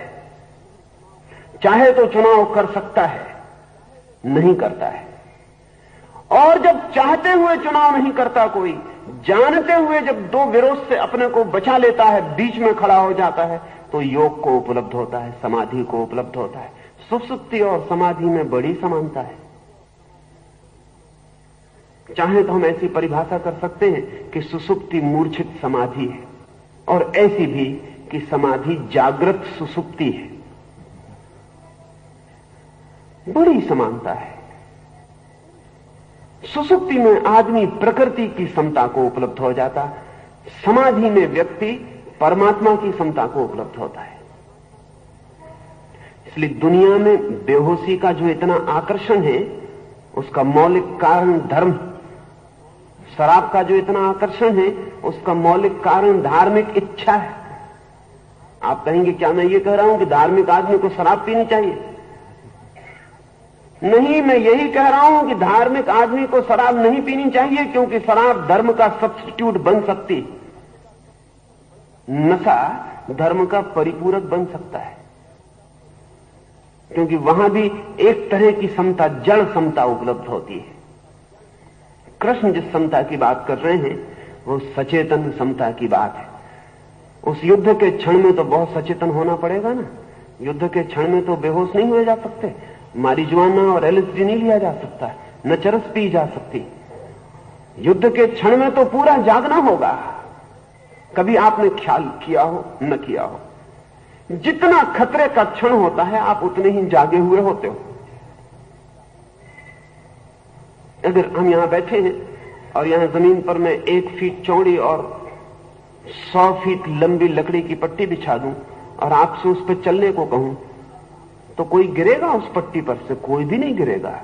चाहे तो चुनाव कर सकता है, नहीं करता है। और जब चाहते हुए चुनाव नहीं करता कोई, जानते हुए जब दो विरोध से अपने को बचा लेता है, बीच में खड़ा हो जाता है, तो योग को उपलब्ध होता है, समाधि को उपलब्ध होता है। सुसुप्ति और समाधि में बड़ी समानता है। चाहे तो हम ऐसी परिभाषा कर सकते हैं कि सुसुप्ति मूर्छित समाधि है, और ऐसी भी कि समाधि जागृत सुसुप्ति है। बड़ी समानता है। सुसुप्ति में आदमी प्रकृति की समता को उपलब्ध हो जाता, समाधि में व्यक्ति परमात्मा की समता को उपलब्ध होता है। इसलिए दुनिया में बेहोशी का जो इतना आकर्षण है, उसका मौलिक कारण धर्म। शराब का जो इतना आकर्षण है उसका मौलिक कारण धार्मिक इच्छा है। आप कहेंगे क्या मैं ये कह रहा हूं कि धार्मिक आदमी को शराब पीनी चाहिए? नहीं, मैं यही कह रहा हूं कि धार्मिक आदमी को शराब नहीं पीनी चाहिए, क्योंकि शराब धर्म का सब्स्टिट्यूट बन सकती, नशा धर्म का परिपूरक बन सकता है, क्योंकि वहां भी एक तरह की समता, जड़ समता उपलब्ध होती है। कृष्ण जिस समता की बात कर रहे हैं वो सचेतन समता की बात है। उस युद्ध के क्षण में तो बहुत सचेतन होना पड़ेगा ना। युद्ध के क्षण में तो बेहोश नहीं हुए जा सकते, मारिजुआना और एलएसडी नहीं लिया जा सकता, न चरस पी जा सकती। युद्ध के क्षण में तो पूरा जागना होगा। कभी आपने ख्याल किया हो न किया हो, जितना खतरे का क्षण होता है आप उतने ही जागे हुए होते हो। अगर हम यहां बैठे हैं और यहां जमीन पर मैं 1 फीट चौड़ी और 100 फीट लंबी लकड़ी की पट्टी बिछा दूं और आपसे उस पर चलने को कहूं, तो कोई गिरेगा उस पट्टी पर से? कोई भी नहीं गिरेगा।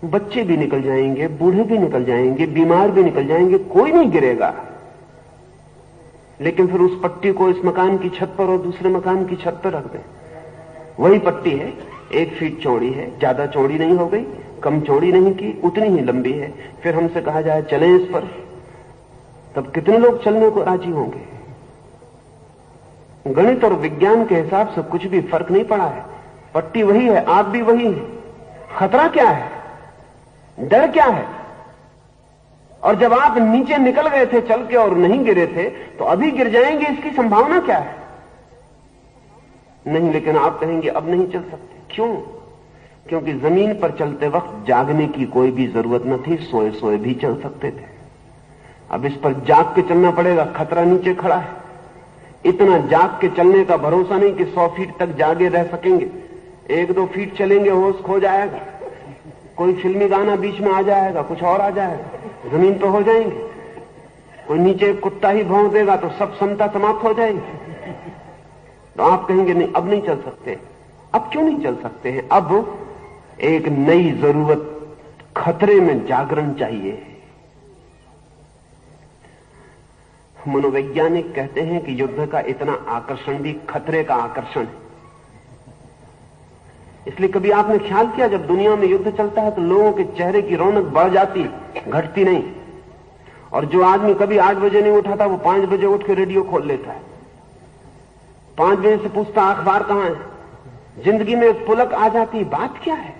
बच्चे भी निकल जाएंगे, बूढ़े भी निकल जाएंगे, बीमार भी निकल जाएंगे, कोई नहीं गिरेगा। लेकिन फिर उस पट्टी को इस मकान की छत पर और दूसरे मकान की छत पर रख दें, वही पट्टी है, 1 फीट चौड़ी है, ज्यादा चौड़ी नहीं हो गई, कम चौड़ी नहीं की, उतनी ही लंबी है। फिर हमसे कहा जाए चलें इस पर, तब कितने लोग चलने को राजी होंगे? गणित और विज्ञान के हिसाब से कुछ भी फर्क नहीं पड़ा है। पट्टी वही है, आप भी वही है। खतरा क्या है, डर क्या है? और जब आप नीचे निकल गए थे चल के और नहीं गिरे थे, तो अभी गिर जाएंगे, इसकी संभावना क्या है? नहीं, लेकिन आप कहेंगे अब नहीं चल सकते। क्यों? क्योंकि जमीन पर चलते वक्त जागने की कोई भी जरूरत न थी, सोए सोए भी चल सकते थे। अब इस पर जाग के चलना पड़ेगा, खतरा नीचे खड़ा है। इतना जाग के चलने का भरोसा नहीं कि 100 फीट तक जागे रह सकेंगे। 1-2 फीट चलेंगे, होश खो जाएगा, कोई फिल्मी गाना बीच में आ जाएगा, कुछ और आ जाएगा, जमीन पे हो जाएंगे। कोई नीचे कुत्ता ही भौंक देगा तो सब समता समाप्त हो जाएगी। तो आप कहेंगे नहीं, अब नहीं चल सकते। अब क्यों नहीं चल सकते हैं? अब एक नई जरूरत, खतरे में जागरण चाहिए। मनोवैज्ञानिक कहते हैं कि युद्ध का इतना आकर्षण भी खतरे का आकर्षण है। इसलिए कभी आपने ख्याल किया, जब दुनिया में युद्ध चलता है तो लोगों के चेहरे की रौनक बढ़ जाती, घटती नहीं। और जो आदमी कभी 8 बजे नहीं उठा था, वो 5 बजे उठ के रेडियो खोल लेता है, 5 बजे से पूछता अखबार कहां है। जिंदगी में एक पुलक आ जाती। बात क्या है?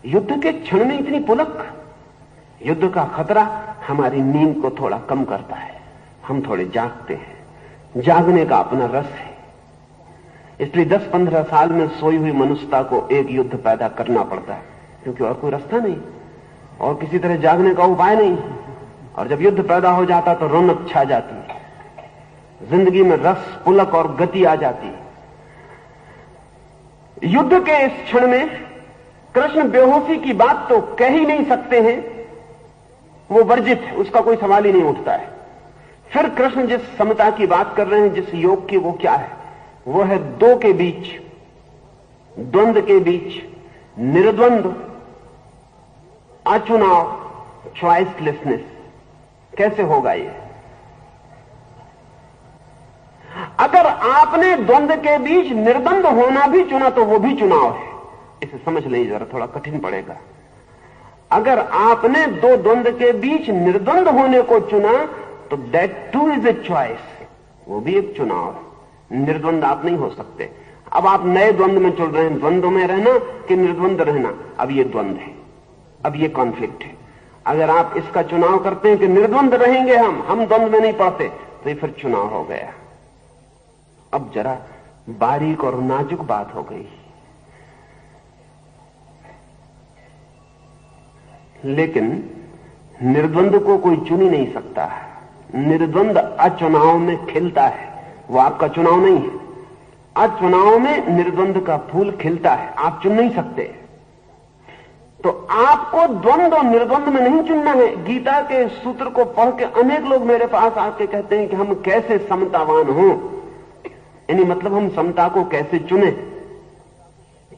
युद्ध के क्षण में इतनी पुलक। युद्ध का खतरा हमारी नींद को थोड़ा कम करता है, हम थोड़े जागते हैं। जागने का अपना रस है। इसलिए 10-15 साल में सोई हुई मनुष्यता को एक युद्ध पैदा करना पड़ता है, क्योंकि और कोई रास्ता नहीं, और किसी तरह जागने का उपाय नहीं। और जब युद्ध पैदा हो जाता तो रौनक छा जाती है, जिंदगी में रस, पुलक और गति आ जाती है। युद्ध के इस क्षण में कृष्ण बेहोशी की बात तो कह ही नहीं सकते हैं, वो वर्जित है, उसका कोई सवाल ही नहीं उठता है। फिर कृष्ण जिस समता की बात कर रहे हैं, जिस योग की, वो क्या है? वो है 2 के बीच, द्वंद्व के बीच, निर्द्वंद्व, अचुनाव, चॉइसलेसनेस। कैसे होगा ये? अगर आपने द्वंद्व के बीच निर्द्वंद्व होना भी चुना तो वो भी चुनाव है। इसे समझ लें, जरा थोड़ा कठिन पड़ेगा। अगर आपने 2 द्वंद्व के बीच निर्द्वंद्व होने को चुना तो that two is a choice, वो भी एक चुनाव है। निर्द्वंद्व आप नहीं हो सकते। अब आप नए द्वंद्व में चल रहे हैं, द्वंद्व में रहना कि निर्द्वंद्व रहना। अब ये द्वंद्व है, अब ये कॉन्फ्लिक्ट है। अगर आप इसका चुनाव करते हैं कि निर्द्वंद्व रहेंगे, हम द्वंद्व में नहीं पड़ते, तो ये फिर चुनाव हो गया। अब जरा बारीक और नाजुक बात हो गई, लेकिन निर्द्वंद्व को कोई चुन ही नहीं सकता। निर्द्वंद्व अचुनाव में खिलता है, वो आपका चुनाव नहीं है। अचुनाव में निर्द्वंद्व का फूल खिलता है, आप चुन नहीं सकते। तो आपको द्वंद्व और निर्द्वंद्व में नहीं चुनना है। गीता के सूत्र को पढ़ के अनेक लोग मेरे पास आके कहते हैं कि हम कैसे समतावान हों, यानी मतलब हम समता को कैसे चुने,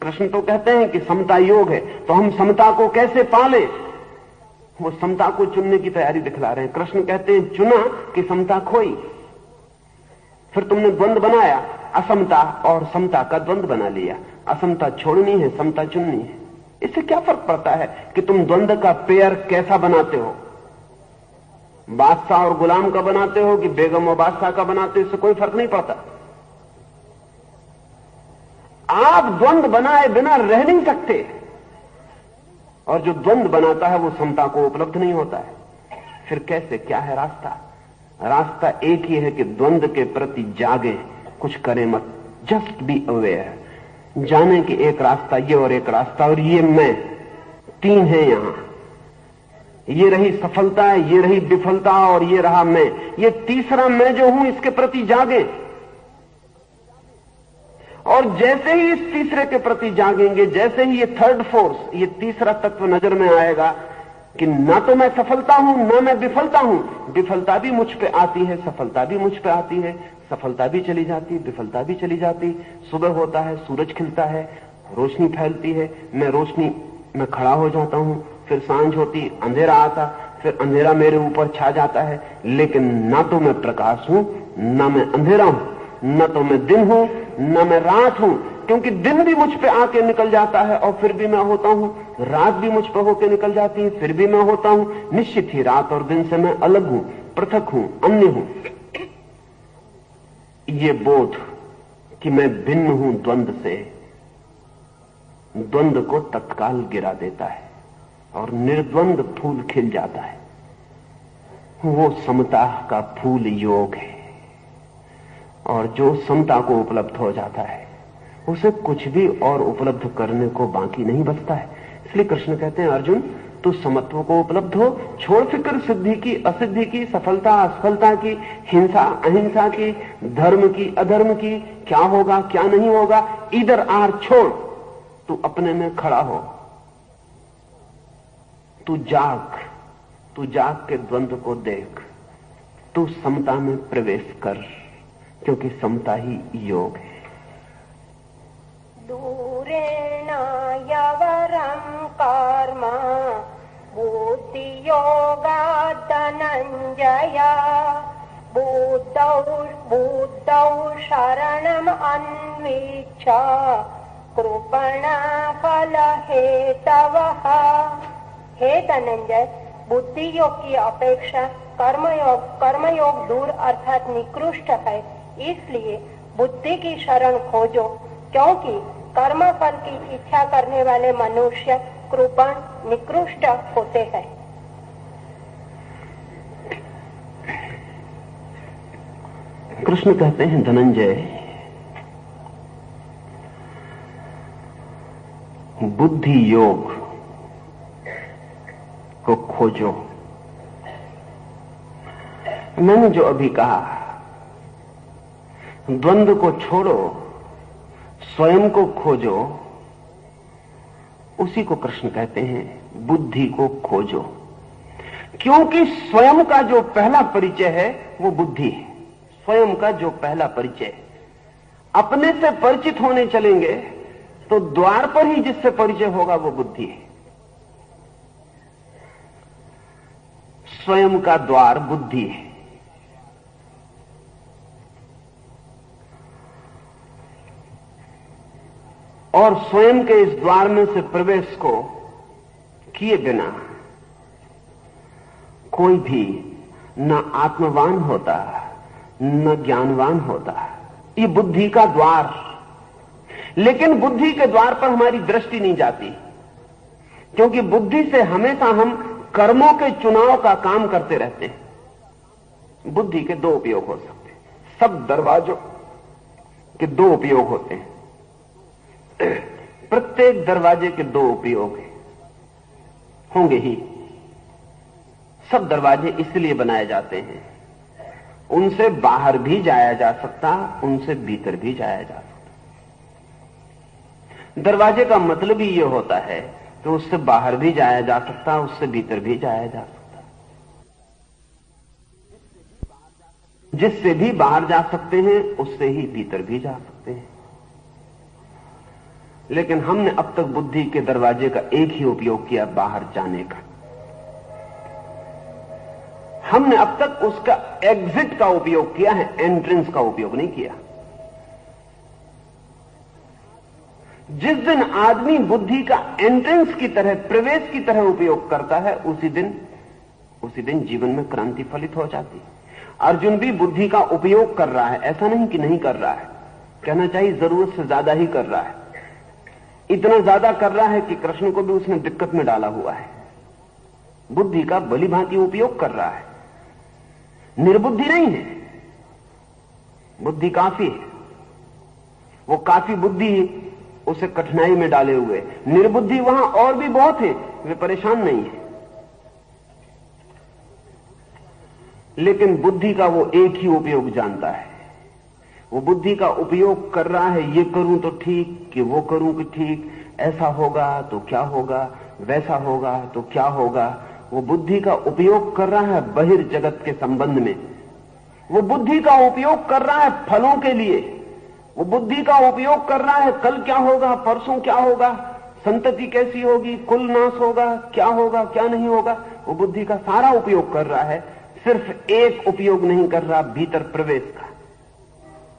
कृष्ण तो कहते हैं कि समता योग है, तो हम समता को कैसे पालें? वो समता को चुनने की तैयारी दिखला रहे हैं। कृष्ण कहते हैं चुना कि समता खोई। फिर तुमने द्वंद बनाया, असमता और समता का द्वंद बना लिया। असमता छोड़नी है, समता चुननी है। इससे क्या फर्क पड़ता है कि तुम द्वंद का पेयर कैसा बनाते हो? बादशाह और गुलाम का बनाते हो कि बेगम और बादशाह का बनाते हो, इससे कोई फर्क नहीं पड़ता। आप द्वंद बनाए बिना रह नहीं सकते, और जो द्वंद बनाता है वो समता को उपलब्ध नहीं होता है। फिर कैसे, क्या है रास्ता? रास्ता एक ही है कि द्वंद के प्रति जागे, कुछ करें मत, जस्ट बी अवेयर। जाने कि एक रास्ता ये और एक रास्ता, और ये मैं, तीन है यहां। ये रही सफलता, ये रही विफलता, और ये रहा मैं। ये तीसरा मैं जो हूं, इसके प्रति जागे। और जैसे ही इस तीसरे के प्रति जागेंगे, जैसे ही ये थर्ड फोर्स, ये तीसरा तत्व नजर में आएगा कि ना तो मैं सफलता हूं, ना मैं विफलता हूं। विफलता भी मुझ पे आती है, सफलता भी मुझ पे आती है, सफलता भी चली जाती, विफलता भी चली जाती। सुबह होता है, सूरज खिलता है, रोशनी फैलती है, मैं रोशनी में खड़ा हो जाता हूं। फिर सांझ होती, अंधेरा आता, फिर अंधेरा मेरे ऊपर छा जाता है। लेकिन ना तो मैं प्रकाश हूं, ना मैं अंधेरा हूं, न तो मैं दिन हूं, न मैं रात हूं। क्योंकि दिन भी मुझ पे आके निकल जाता है और फिर भी मैं होता हूं, रात भी मुझ पे होके निकल जाती है, फिर भी मैं होता हूं। निश्चित ही रात और दिन से मैं अलग हूं, पृथक हूं, अन्य हूं। ये बोध कि मैं भिन्न हूं द्वंद से, द्वंद को तत्काल गिरा देता है और निर्द्वंद फूल खिल जाता है। वो समता का फूल योग है। और जो समता को उपलब्ध हो जाता है, उसे कुछ भी और उपलब्ध करने को बाकी नहीं बचता है। इसलिए कृष्ण कहते हैं, अर्जुन तू समत्व को उपलब्ध हो, छोड़ फिक्र सिद्धि की असिद्धि की, सफलता असफलता की, हिंसा अहिंसा की, धर्म की अधर्म की, क्या होगा क्या नहीं होगा, इधर आर छोड़, तू अपने में खड़ा हो, तू जाग के द्वंद्व को देख, तू समता में प्रवेश कर, क्योंकि समता ही योग है। दूरेण यवरं कर्म बुद्धि योगा धनंजय बुद्धौ शरणम् अन्विच्छ कृपणा फल हेतवः। हे धनंजय, बुद्धि योग की अपेक्षा कर्मयोग दूर अर्थात निकृष्ट है। इसलिए बुद्धि की शरण खोजो, क्योंकि कर्म फल की इच्छा करने वाले मनुष्य कृपण निकृष्ट होते हैं। कृष्ण कहते हैं, धनंजय बुद्धि योग को खोजो। मैंने जो अभी कहा, द्वंद्व को छोड़ो, स्वयं को खोजो, उसी को कृष्ण कहते हैं बुद्धि को खोजो। क्योंकि स्वयं का जो पहला परिचय है वो बुद्धि है। स्वयं का जो पहला परिचय, अपने से परिचित होने चलेंगे तो द्वार पर ही जिससे परिचय होगा वो बुद्धि है। स्वयं का द्वार बुद्धि है। और स्वयं के इस द्वार में से प्रवेश को किए बिना कोई भी न आत्मवान होता, न ज्ञानवान होता। ये बुद्धि का द्वार। लेकिन बुद्धि के द्वार पर हमारी दृष्टि नहीं जाती, क्योंकि बुद्धि से हमेशा हम कर्मों के चुनाव का काम करते रहते हैं। बुद्धि के दो उपयोग हो सकते हैं। सब दरवाजों के दो उपयोग होते हैं। प्रत्येक दरवाजे के दो उपयोग होंगे ही। सब दरवाजे इसलिए बनाए जाते हैं, उनसे बाहर भी जाया जा सकता, उनसे भीतर भी जाया जा सकता। दरवाजे का मतलब ही यह होता है कि उससे बाहर भी जाया जा सकता, उससे भीतर भी जाया जा सकता। जिससे भी बाहर जा सकते हैं, उससे ही भीतर भी जा सकते हैं। लेकिन हमने अब तक बुद्धि के दरवाजे का एक ही उपयोग किया, बाहर जाने का। हमने अब तक उसका एग्जिट का उपयोग किया है, एंट्रेंस का उपयोग नहीं किया। जिस दिन आदमी बुद्धि का एंट्रेंस की तरह, प्रवेश की तरह उपयोग करता है, उसी दिन जीवन में क्रांति फलित हो जाती है। अर्जुन भी बुद्धि का उपयोग कर रहा है, ऐसा नहीं कि नहीं कर रहा है, कहना चाहिए जरूरत से ज्यादा ही कर रहा है। इतना ज्यादा कर रहा है कि कृष्ण को भी उसने दिक्कत में डाला हुआ है। बुद्धि का भली भांति उपयोग कर रहा है, निर्बुद्धि नहीं है, बुद्धि काफी है। वो काफी बुद्धि उसे कठिनाई में डाले हुए, निर्बुद्धि वहां और भी बहुत है, वे परेशान नहीं है। लेकिन बुद्धि का वो एक ही उपयोग जानता है। वो बुद्धि का उपयोग कर रहा है, ये करूं तो ठीक कि वो करूं कि ठीक, ऐसा होगा तो क्या होगा, वैसा होगा तो क्या होगा। वो बुद्धि का उपयोग कर रहा है बहिर्जगत के संबंध में। वो बुद्धि का उपयोग कर रहा है फलों के लिए। वो बुद्धि का उपयोग कर रहा है कल क्या होगा, परसों क्या होगा, संतति कैसी होगी, कुल नाश होगा, क्या होगा क्या नहीं होगा। वो बुद्धि का सारा उपयोग कर रहा है, सिर्फ एक उपयोग नहीं कर रहा, भीतर प्रवेश का।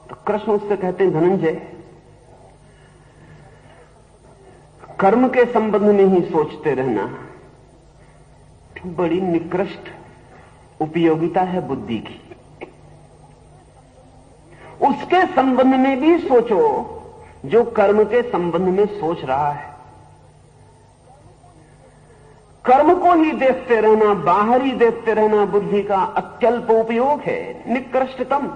तो कृष्ण उससे कहते हैं, धनंजय, कर्म के संबंध में ही सोचते रहना बड़ी निकृष्ट उपयोगिता है बुद्धि की। उसके संबंध में भी सोचो जो कर्म के संबंध में सोच रहा है। कर्म को ही देखते रहना, बाहर ही देखते रहना बुद्धि का अत्यल्प उपयोग है, निकृष्टतम।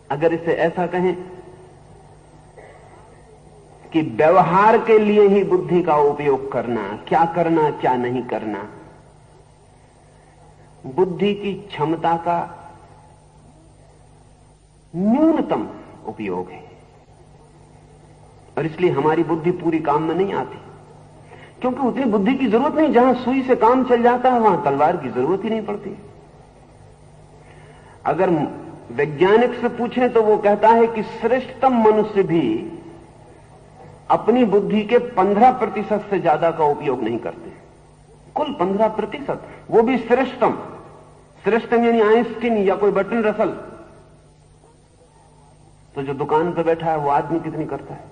अगर इसे ऐसा कहें कि व्यवहार के लिए ही बुद्धि का उपयोग करना, क्या करना क्या नहीं करना, बुद्धि की क्षमता का न्यूनतम उपयोग है। और इसलिए हमारी बुद्धि पूरी काम में नहीं आती, क्योंकि उतनी बुद्धि की जरूरत नहीं। जहां सुई से काम चल जाता है वहां तलवार की जरूरत ही नहीं पड़ती। अगर वैज्ञानिक से पूछें तो वो कहता है कि श्रेष्ठतम मनुष्य भी अपनी बुद्धि के 15% से ज्यादा का उपयोग नहीं करते। कुल 15%, वो भी श्रेष्ठतम। श्रेष्ठतम यानी आइंस्टीन या कोई बर्टन रसल। तो जो दुकान पर बैठा है वो आदमी कितनी करता है,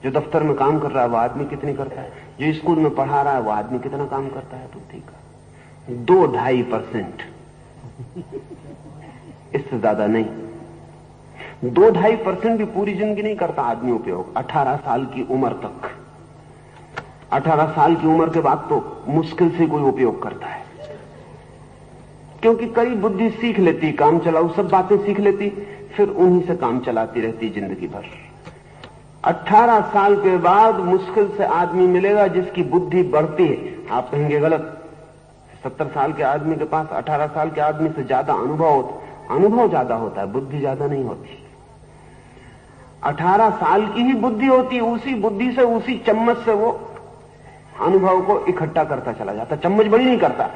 जो दफ्तर में काम कर रहा है वो आदमी कितनी करता है, जो स्कूल में पढ़ा रहा है वो आदमी कितना काम करता है, तो ठीक है 2-2.5%, इससे ज्यादा नहीं। 2-2.5% भी पूरी जिंदगी नहीं करता आदमी उपयोग। 18 साल की उम्र तक, 18 साल की उम्र के बाद तो मुश्किल से कोई उपयोग करता है, क्योंकि कई बुद्धि सीख लेती, काम चलाऊ सब बातें सीख लेती, फिर उन्हीं से काम चलाती रहती जिंदगी भर। 18 साल के बाद मुश्किल से आदमी मिलेगा जिसकी बुद्धि बढ़ती है। आप कहेंगे गलत, 70 साल के आदमी के पास 18 साल के आदमी से ज्यादा अनुभव ज्यादा होता है, बुद्धि ज्यादा नहीं होती। 18 साल की ही बुद्धि होती है, उसी बुद्धि से, उसी चम्मच से वो अनुभव को इकट्ठा करता चला जाता। चम्मच बड़ी नहीं करता,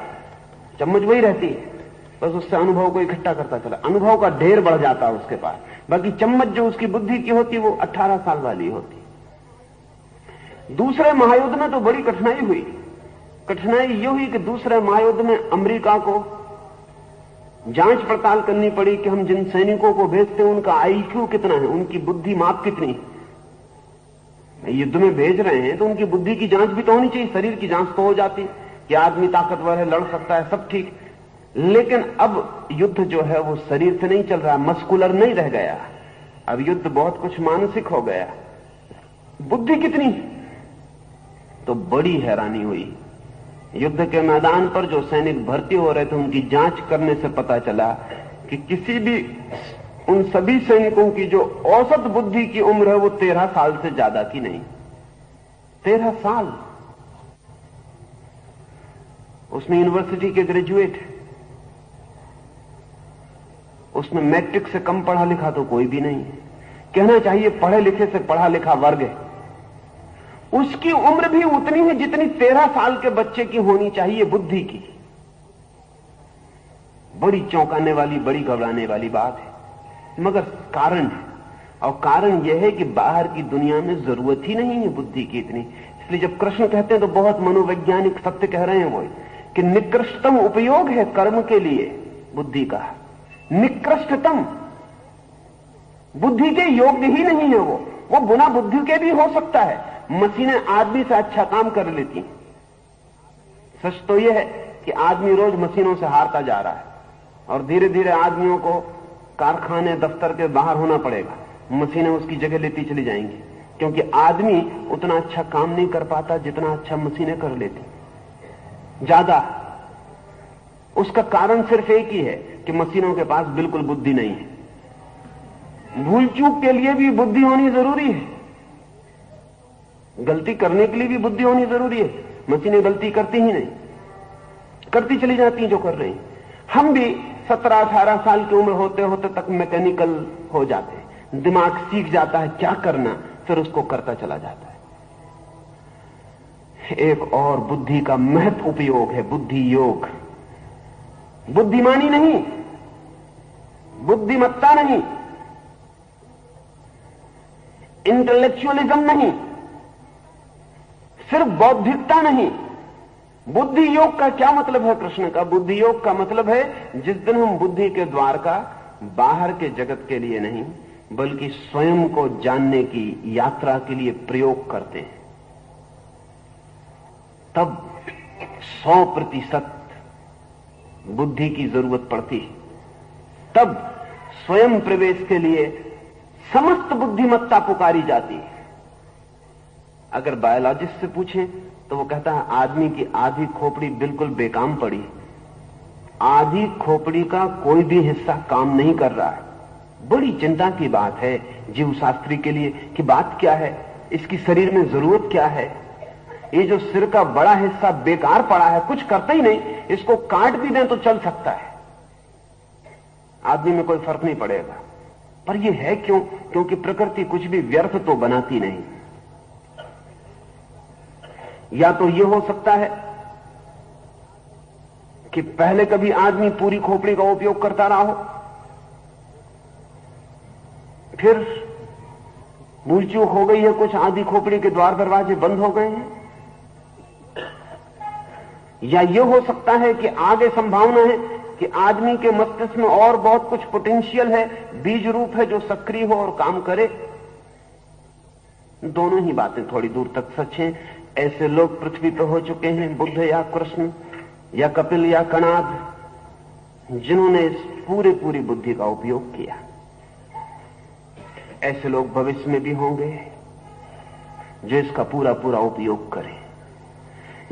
चम्मच वही रहती है, बस उससे अनुभव को इकट्ठा करता चला, अनुभव का ढेर बढ़ जाता है उसके पास। बाकी चम्मच जो उसकी बुद्धि की होती वो 18 साल वाली होती। दूसरे महायुद्ध में तो बड़ी कठिनाई हुई। कठिनाई ये हुई कि दूसरे महायुद्ध में अमेरिका को जांच पड़ताल करनी पड़ी कि हम जिन सैनिकों को भेजते हैं उनका आईक्यू कितना है, उनकी बुद्धि माप कितनी है। युद्ध में भेज रहे हैं तो उनकी बुद्धि की जांच भी तो होनी चाहिए। शरीर की जांच तो हो जाती कि आदमी ताकतवर है, लड़ सकता है, सब ठीक। लेकिन अब युद्ध जो है वो शरीर से नहीं चल रहा, मस्कुलर नहीं रह गया। अब युद्ध बहुत कुछ मानसिक हो गया। बुद्धि कितनी? तो बड़ी हैरानी हुई। युद्ध के मैदान पर जो सैनिक भर्ती हो रहे थे उनकी जांच करने से पता चला कि किसी भी उन सभी सैनिकों की जो औसत बुद्धि की उम्र है वो 13 साल से ज्यादा की नहीं। 13 साल। उसमें यूनिवर्सिटी के ग्रेजुएट, उसमें मैट्रिक से कम पढ़ा लिखा तो कोई भी नहीं। कहना चाहिए पढ़े लिखे से पढ़ा लिखा वर्ग है। उसकी उम्र भी उतनी है जितनी 13 साल के बच्चे की होनी चाहिए बुद्धि की। बड़ी चौंकाने वाली, बड़ी घबराने वाली बात है। मगर कारण है, और कारण यह है कि बाहर की दुनिया में जरूरत ही नहीं है बुद्धि की इतनी। इसलिए जब कृष्ण कहते हैं तो बहुत मनोवैज्ञानिक सत्य कह रहे हैं वो कि निकृष्टतम उपयोग है कर्म के लिए बुद्धि का, निकृष्टतम। बुद्धि के योग्य ही नहीं है वो बिना बुद्धि के भी हो सकता है। मशीनें आदमी से अच्छा काम कर लेती। सच तो यह है कि आदमी रोज मशीनों से हारता जा रहा है और धीरे धीरे आदमियों को कारखाने दफ्तर के बाहर होना पड़ेगा, मशीनें उसकी जगह लेती चली जाएंगी, क्योंकि आदमी उतना अच्छा काम नहीं कर पाता जितना अच्छा मशीनें कर लेती ज्यादा। उसका कारण सिर्फ एक ही है कि मशीनों के पास बिल्कुल बुद्धि नहीं है। भूल चूक के लिए भी बुद्धि होनी जरूरी है, गलती करने के लिए भी बुद्धि होनी जरूरी है। मशीनें गलती करती ही नहीं, करती चली जाती हैं जो कर रही। हम भी 17-18 साल की उम्र होते होते तक मैकेनिकल हो जाते हैं, दिमाग सीख जाता है क्या करना, फिर उसको करता चला जाता है। एक और बुद्धि का महत्व उपयोग है बुद्धि योग। बुद्धिमानी नहीं, बुद्धिमत्ता नहीं, इंटेलेक्चुअलिज्म नहीं, सिर्फ बौद्धिकता नहीं। बुद्धि योग का क्या मतलब है कृष्ण का? बुद्धि योग का मतलब है जिस दिन हम बुद्धि के द्वार का बाहर के जगत के लिए नहीं बल्कि स्वयं को जानने की यात्रा के लिए प्रयोग करते हैं, तब 100% बुद्धि की जरूरत पड़ती है। तब स्वयं प्रवेश के लिए समस्त बुद्धिमत्ता पुकारी जाती है। अगर बायोलॉजिस्ट से पूछें तो वो कहता है आदमी की आधी खोपड़ी बिल्कुल बेकाम पड़ी, आधी खोपड़ी का कोई भी हिस्सा काम नहीं कर रहा है। बड़ी चिंता की बात है जीव शास्त्री के लिए कि बात क्या है, इसकी शरीर में जरूरत क्या है। ये जो सिर का बड़ा हिस्सा बेकार पड़ा है, कुछ करता ही नहीं, इसको काट भी दें तो चल सकता है, आदमी में कोई फर्क नहीं पड़ेगा। पर यह है क्यों? क्योंकि प्रकृति कुछ भी व्यर्थ तो बनाती नहीं। या तो यह हो सकता है कि पहले कभी आदमी पूरी खोपड़ी का उपयोग करता रहा हो, फिर भूल चूक हो गई है, कुछ आधी खोपड़ी के द्वार दरवाजे बंद हो गए हैं। या यह हो सकता है कि आगे संभावना है कि आदमी के मस्तिष्क में और बहुत कुछ पोटेंशियल है, बीज रूप है जो सक्रिय हो और काम करे। दोनों ही बातें थोड़ी दूर तक सच हैं। ऐसे लोग पृथ्वी पर हो चुके हैं, बुद्ध या कृष्ण या कपिल या कणाद, जिन्होंने इस पूरी बुद्धि का उपयोग किया। ऐसे लोग भविष्य में भी होंगे जो इसका पूरा उपयोग करें।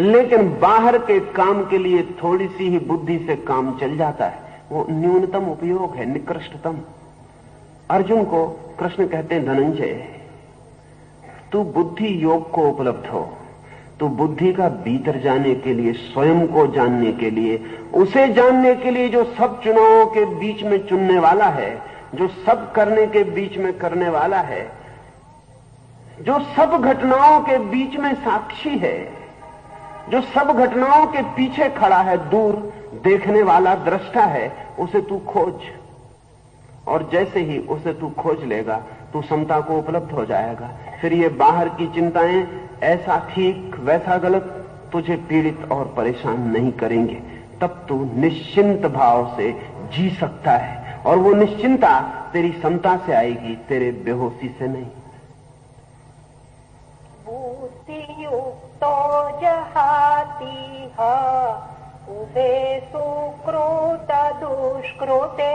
लेकिन बाहर के काम के लिए थोड़ी सी ही बुद्धि से काम चल जाता है, वो न्यूनतम उपयोग है, निकृष्टतम। अर्जुन को कृष्ण कहते हैं धनंजय, तू बुद्धि योग को उपलब्ध हो, तो बुद्धि का भीतर जाने के लिए, स्वयं को जानने के लिए, उसे जानने के लिए जो सब चुनावों के बीच में चुनने वाला है, जो सब करने के बीच में करने वाला है, जो सब घटनाओं के बीच में साक्षी है, जो सब घटनाओं के पीछे खड़ा है, दूर देखने वाला दृष्टा है, उसे तू खोज। और जैसे ही उसे तू खोज लेगा तू समता को उपलब्ध हो जाएगा। फिर ये बाहर की चिंताएं ऐसा ठीक वैसा गलत तुझे पीड़ित और परेशान नहीं करेंगे। तब तू निश्चिंत भाव से जी सकता है, और वो निश्चिंता तेरी समता से आएगी, तेरे बेहोशी से नहीं। बुद्धियुक्तो जहाति उभे सुकृत दुष्कृते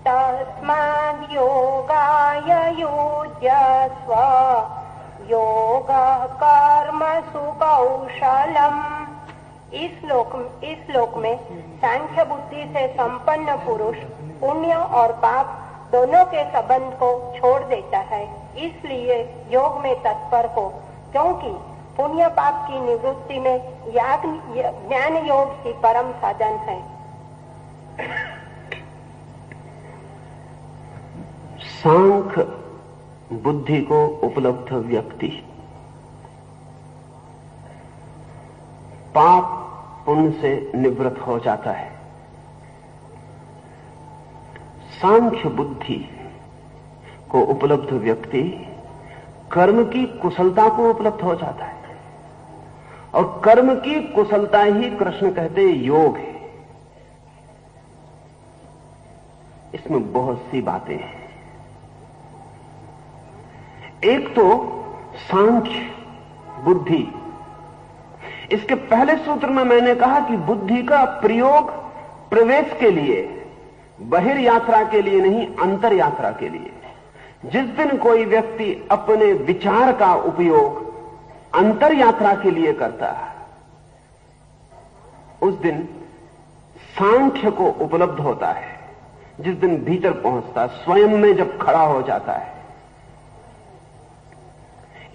तस्माद् योगाय युज्यस्व योगः कर्मसु कौशलम्। इस श्लोक में सांख्य बुद्धि से संपन्न पुरुष पुण्य और पाप दोनों के संबंध को छोड़ देता है, इसलिए योग में तत्पर हो, क्योंकि पुण्य पाप की निवृत्ति में ज्ञान योग ही परम साधन है। सांख्य बुद्धि को उपलब्ध व्यक्ति पाप पुण्य से निवृत्त हो जाता है। सांख्य बुद्धि को उपलब्ध व्यक्ति कर्म की कुशलता को उपलब्ध हो जाता है, और कर्म की कुशलता ही कृष्ण कहते योग है। इसमें बहुत सी बातें हैं। एक तो सांख्य बुद्धि। इसके पहले सूत्र में मैंने कहा कि बुद्धि का प्रयोग प्रवेश के लिए, बहिर्यात्रा के लिए नहीं, अंतर यात्रा के लिए। जिस दिन कोई व्यक्ति अपने विचार का उपयोग अंतर यात्रा के लिए करता है, उस दिन सांख्य को उपलब्ध होता है। जिस दिन भीतर पहुंचता, स्वयं में जब खड़ा हो जाता है,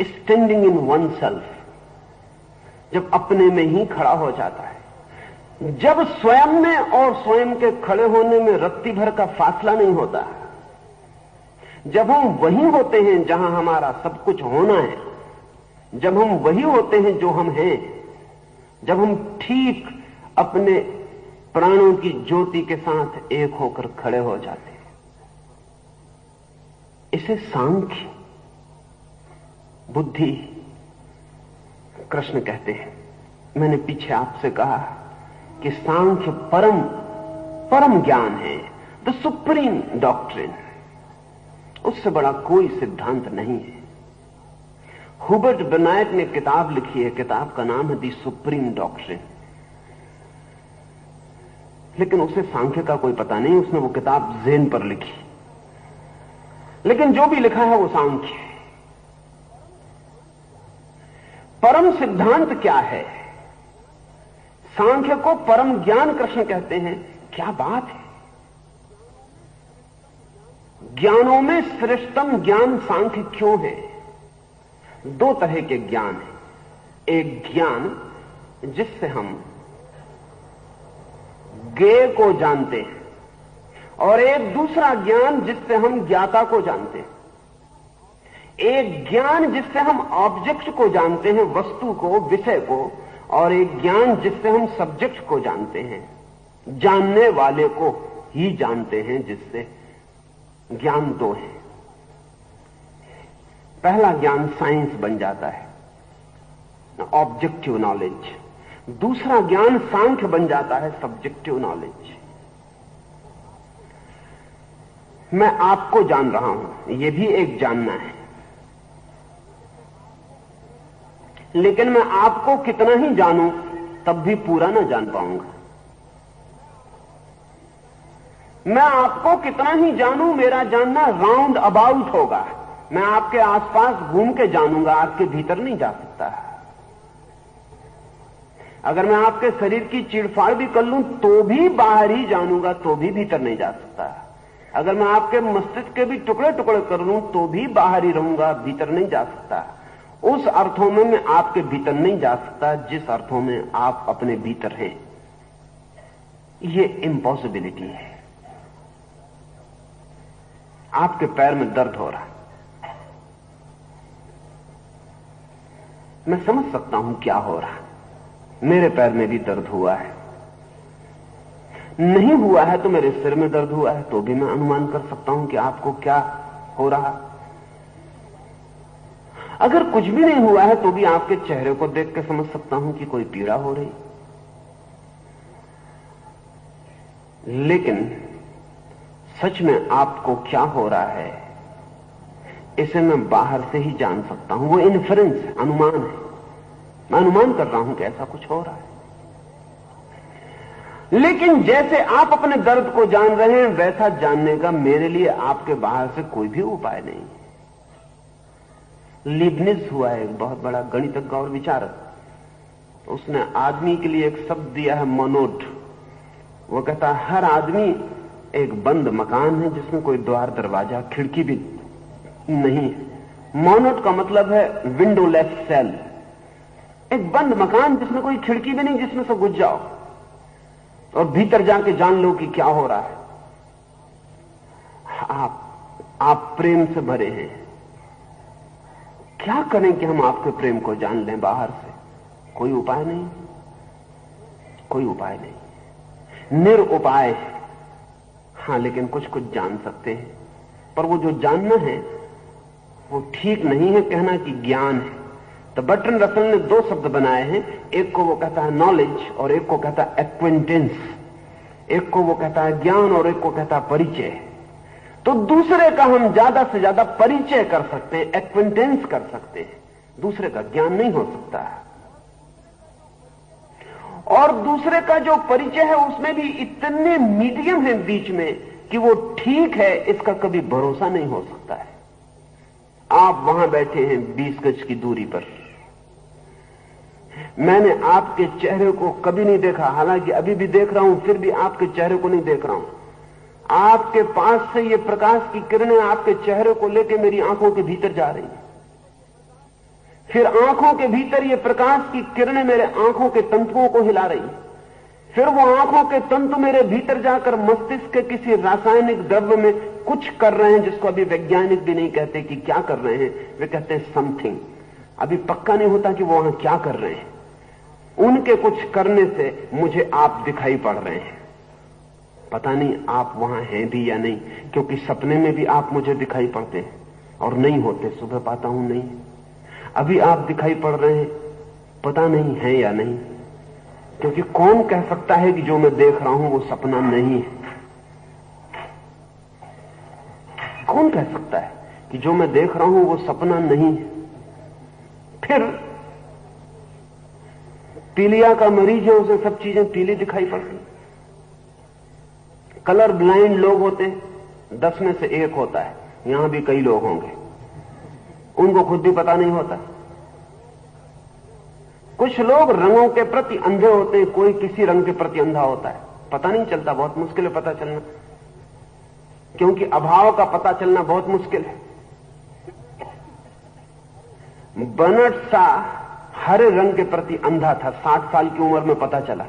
स्टैंडिंग इन वन सेल्फ, जब अपने में ही खड़ा हो जाता है, जब स्वयं में और स्वयं के खड़े होने में रत्ती भर का फासला नहीं होता, जब हम वही होते हैं जहां हमारा सब कुछ होना है, जब हम वही होते हैं जो हम हैं, जब हम ठीक अपने प्राणों की ज्योति के साथ एक होकर खड़े हो जाते हैं, इसे सांख्य बुद्धि कृष्ण कहते हैं। मैंने पीछे आपसे कहा कि सांख्य परम ज्ञान है, द सुप्रीम डॉक्ट्रिन। उससे बड़ा कोई सिद्धांत नहीं है। हुबर्ट बनायट ने किताब लिखी है, किताब का नाम है द सुप्रीम डॉक्ट्रिन, लेकिन उसे सांख्य का कोई पता नहीं। उसने वो किताब ज़ेन पर लिखी, लेकिन जो भी लिखा है वो सांख्य है। परम सिद्धांत क्या है? सांख्य को परम ज्ञान कृष्ण कहते हैं। क्या बात है! ज्ञानों में श्रेष्ठतम ज्ञान सांख्य क्यों है? दो तरह के ज्ञान है। एक ज्ञान जिससे हम ज्ञेय को जानते हैं, और एक दूसरा ज्ञान जिससे हम ज्ञाता को जानते हैं। एक ज्ञान जिससे हम ऑब्जेक्ट को जानते हैं, वस्तु को, विषय को, और एक ज्ञान जिससे हम सब्जेक्ट को जानते हैं, जानने वाले को ही जानते हैं, जिससे ज्ञान दो है। पहला ज्ञान साइंस बन जाता है, ऑब्जेक्टिव नॉलेज। दूसरा ज्ञान सांख्य बन जाता है, सब्जेक्टिव नॉलेज। मैं आपको जान रहा हूं, यह भी एक जानना है, लेकिन मैं आपको कितना ही जानूं तब भी पूरा ना जान पाऊंगा। मैं आपको कितना ही जानूं, मेरा जानना राउंड अबाउट होगा। मैं आपके आसपास घूम के जानूंगा, आपके भीतर नहीं जा सकता। अगर मैं आपके शरीर की चीड़फाड़ भी कर लूं तो भी बाहर ही जानूंगा, तो भी भीतर नहीं जा सकता। अगर मैं आपके मस्तिष्क के भी टुकड़े टुकड़े कर लूं तो भी बाहर ही रहूंगा, भीतर नहीं जा सकता। उस अर्थों में मैं आपके भीतर नहीं जा सकता जिस अर्थों में आप अपने भीतर हैं। ये इम्पॉसिबिलिटी है। आपके पैर में दर्द हो रहा, मैं समझ सकता हूं क्या हो रहा। मेरे पैर में भी दर्द हुआ है। नहीं हुआ है तो मेरे सिर में दर्द हुआ है, तो भी मैं अनुमान कर सकता हूं कि आपको क्या हो रहा। अगर कुछ भी नहीं हुआ है तो भी आपके चेहरे को देख के समझ सकता हूं कि कोई पीड़ा हो रही। लेकिन सच में आपको क्या हो रहा है, इसे मैं बाहर से ही जान सकता हूं। वो इन्फरेंस है, अनुमान है। मैं अनुमान कर रहा हूं कि ऐसा कुछ हो रहा है। लेकिन जैसे आप अपने दर्द को जान रहे हैं, वैसा जानने का मेरे लिए आपके बाहर से कोई भी उपाय नहीं है। लीबनिज हुआ है एक बहुत बड़ा गणितज्ञ और विचारक। उसने आदमी के लिए एक शब्द दिया है, मोनोड। वो कहता है हर आदमी एक बंद मकान है जिसमें कोई द्वार, दरवाजा, खिड़की भी नहीं है। मोनोड का मतलब है विंडोलेस सेल, एक बंद मकान जिसमें कोई खिड़की भी नहीं, जिसमें से घुस जाओ और भीतर जाके जान लो कि क्या हो रहा है। आप प्रेम से भरे हैं। क्या करें कि हम आपके प्रेम को जान लें बाहर से? कोई उपाय नहीं, कोई उपाय नहीं, निरुपाय है। हां, लेकिन कुछ कुछ जान सकते हैं। पर वो जो जानना है वो ठीक नहीं है कहना कि ज्ञान है। तो बर्ट्रैंड रसल ने दो शब्द बनाए हैं, एक को वो कहता है नॉलेज और एक को कहता है एक्वेंटेंस। एक को वो कहता है ज्ञान और एक को कहता है परिचय। तो दूसरे का हम ज्यादा से ज्यादा परिचय कर सकते हैं, एक्वेंटेंस कर सकते हैं, दूसरे का ज्ञान नहीं हो सकता। और दूसरे का जो परिचय है उसमें भी इतने मीडियम है बीच में कि वो ठीक है इसका कभी भरोसा नहीं हो सकता है। आप वहां बैठे हैं 20 गज की दूरी पर, मैंने आपके चेहरे को कभी नहीं देखा, हालांकि अभी भी देख रहा हूं, फिर भी आपके चेहरे को नहीं देख रहा हूं। आपके पास से ये प्रकाश की किरणें आपके चेहरे को लेकर मेरी आंखों के भीतर जा रही हैं, फिर आंखों के भीतर ये प्रकाश की किरणें मेरे आंखों के तंतुओं को हिला रही, फिर वो आंखों के तंतु मेरे भीतर जाकर मस्तिष्क के किसी रासायनिक द्रव्य में कुछ कर रहे हैं जिसको अभी वैज्ञानिक भी नहीं कहते कि क्या कर रहे हैं, वे कहते हैं समथिंग। अभी पक्का नहीं होता कि वो वहां क्या कर रहे हैं। उनके कुछ करने से मुझे आप दिखाई पड़ रहे हैं, पता नहीं आप वहां हैं भी या नहीं, क्योंकि सपने में भी आप मुझे दिखाई पड़ते हैं और नहीं होते, सुबह पाता हूं नहीं। अभी आप दिखाई पड़ रहे हैं, पता नहीं है या नहीं, क्योंकि कौन कह सकता है कि जो मैं देख रहा हूं वो सपना नहीं है। कौन कह सकता है कि जो मैं देख रहा हूं वो सपना नहीं है। फिर पीलिया का मरीज है, उसे सब चीजें पीली दिखाई पड़ती। कलर ब्लाइंड लोग होते हैं, 10 में से 1 होता है, यहां भी कई लोग होंगे, उनको खुद भी पता नहीं होता। कुछ लोग रंगों के प्रति अंधे होते हैं, कोई किसी रंग के प्रति अंधा होता है, पता नहीं चलता, बहुत मुश्किल है पता चलना, क्योंकि अभाव का पता चलना बहुत मुश्किल है। बर्नार्ड शॉ हरे रंग के प्रति अंधा था, 60 साल की उम्र में पता चला।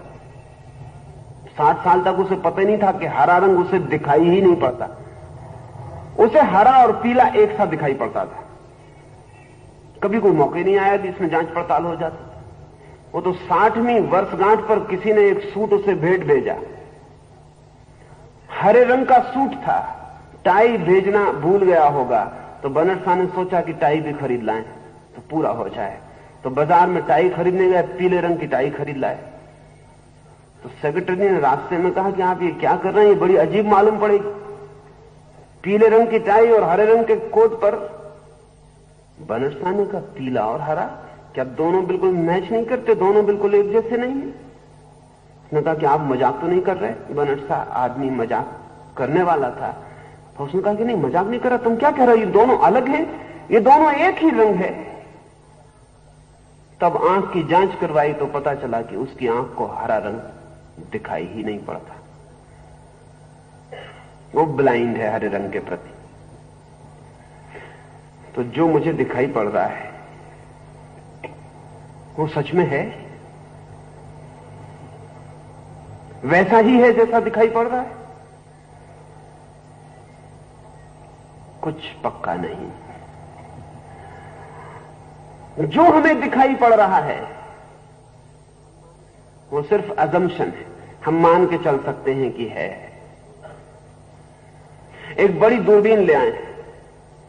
60 साल तक उसे पता ही नहीं था कि हरा रंग उसे दिखाई ही नहीं पड़ता, उसे हरा और पीला एक साथ दिखाई पड़ता था। कभी कोई मौका नहीं आया कि इसमें जांच पड़ताल हो जाती। वो तो 60वीं वर्षगांठ पर किसी ने एक सूट उसे भेंट भेजा, हरे रंग का सूट था, टाई भेजना भूल गया होगा, तो बर्नार्ड शॉ ने सोचा कि टाई भी खरीद लाएं तो पूरा हो जाए। तो बाजार में टाई खरीदने गए, पीले रंग की टाई खरीद लाए। तो सेक्रेटरी ने रास्ते में कहा कि आप ये क्या कर रहे हैं, ये बड़ी अजीब मालूम पड़ेगी, पीले रंग की टाई और हरे रंग के कोट पर। बर्नार्ड शॉ ने कहा पीला और हरा, क्या दोनों बिल्कुल मैच नहीं करते, दोनों बिल्कुल एक जैसे नहीं है? उसने कहा कि आप मजाक तो नहीं कर रहे? बर्नार्ड शॉ आदमी मजाक करने वाला था, तो उसने कहा कि नहीं मजाक नहीं कर रहा, तुम क्या कह रहे हो, ये दोनों अलग हैं, ये दोनों एक ही रंग है। तब आंख की जांच करवाई तो पता चला कि उसकी आंख को हरा रंग दिखाई ही नहीं पड़ता, वो ब्लाइंड है हरे रंग के प्रति। तो जो मुझे दिखाई पड़ रहा है वो सच में है, वैसा ही है जैसा दिखाई पड़ रहा है? कुछ पक्का नहीं। जो हमें दिखाई पड़ रहा है वो सिर्फ अजम्पशन है, हम मान के चल सकते हैं कि है। एक बड़ी दूरबीन ले आए,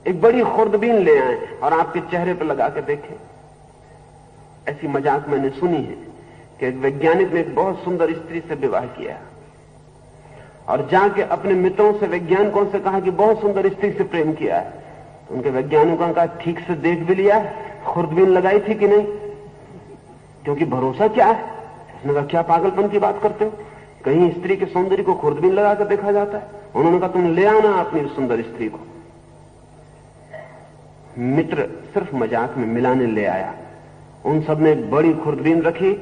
एक बड़ी खुर्दबीन ले आए और आपके चेहरे पर लगा के देखें। ऐसी मजाक मैंने सुनी है कि एक वैज्ञानिक ने एक बहुत सुंदर स्त्री से विवाह किया और जाके अपने मित्रों से, वैज्ञानिकों से कहा कि बहुत सुंदर स्त्री से प्रेम किया है। तो उनके वैज्ञानिकों ने कहा ठीक से देख भी लिया, खुर्दबीन लगाई थी कि नहीं, क्योंकि भरोसा क्या है। उसने कहा क्या पागलपन की बात करते हो, कहीं स्त्री के सौंदर्य को खुर्दबीन लगाकर देखा जाता है? उन्होंने कहा तुम ले आना अपनी सुंदर स्त्री को। मित्र सिर्फ मजाक में मिलाने ले आया, उन सब ने बड़ी खुर्दबीन रखी,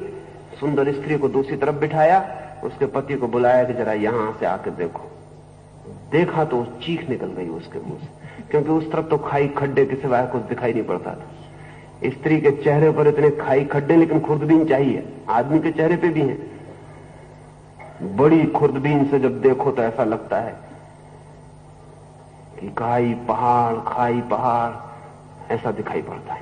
सुंदर स्त्री को दूसरी तरफ बिठाया, उसके पति को बुलाया कि जरा यहां से आकर देखो। देखा तो चीख निकल गई उसके मुंह से, क्योंकि उस तरफ तो खाई खड्डे के सिवाय कुछ दिखाई नहीं पड़ता था। स्त्री के चेहरे पर इतने खाई खड्डे, लेकिन खुर्दबीन चाहिए, आदमी के चेहरे पे भी है। बड़ी खुर्दबीन से जब देखो तो ऐसा लगता है कि खाई पहाड़ ऐसा दिखाई पड़ता है।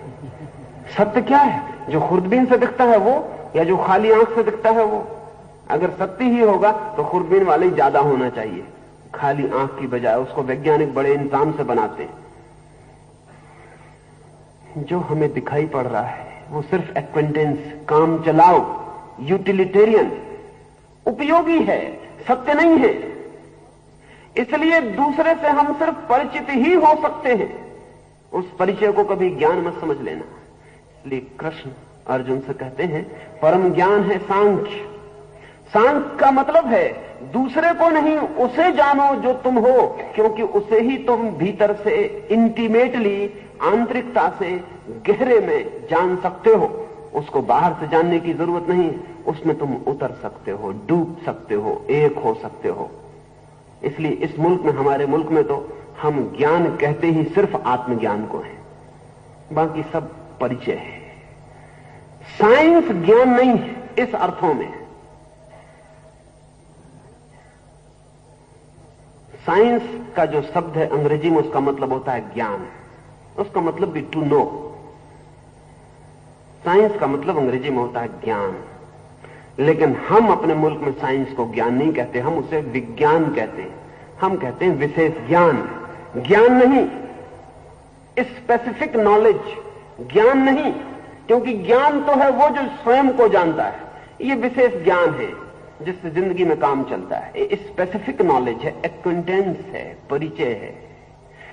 सत्य क्या है, जो खुर्दबीन से दिखता है वो, या जो खाली आंख से दिखता है वो? अगर सत्य ही होगा तो खुर्दबीन वाले ही ज्यादा होना चाहिए, खाली आंख की बजाय उसको वैज्ञानिक बड़े इंतजाम से बनाते हैं। जो हमें दिखाई पड़ रहा है वो सिर्फ एक्वेंटेंस, काम चलाओ, यूटिलिटेरियन, उपयोगी है, सत्य नहीं है। इसलिए दूसरे से हम सिर्फ परिचित ही हो सकते हैं, उस परिचय को कभी ज्ञान मत समझ लेना। इसलिए कृष्ण अर्जुन से कहते हैं परम ज्ञान है सांख्य। सांख्य का मतलब है दूसरे को नहीं, उसे जानो जो तुम हो, क्योंकि उसे ही तुम भीतर से इंटीमेटली, आंतरिकता से गहरे में जान सकते हो। उसको बाहर से जानने की जरूरत नहीं, उसमें तुम उतर सकते हो, डूब सकते हो, एक हो सकते हो। इसलिए इस मुल्क में, हमारे मुल्क में तो हम ज्ञान कहते ही सिर्फ आत्मज्ञान को है, बाकी सब परिचय है। साइंस ज्ञान नहीं है इस अर्थों में। साइंस का जो शब्द है अंग्रेजी में, उसका मतलब होता है ज्ञान, उसका मतलब भी टू नो। साइंस का मतलब अंग्रेजी में होता है ज्ञान, लेकिन हम अपने मुल्क में साइंस को ज्ञान नहीं कहते, हम उसे विज्ञान कहते हैं। हम कहते हैं विशेष ज्ञान। ज्ञान नहीं, स्पेसिफिक नॉलेज, ज्ञान नहीं, क्योंकि ज्ञान तो है वो जो स्वयं को जानता है, ये विशेष ज्ञान है जिससे जिंदगी में काम चलता है। स्पेसिफिक नॉलेज है, एक्वेंटेंस है, परिचय है।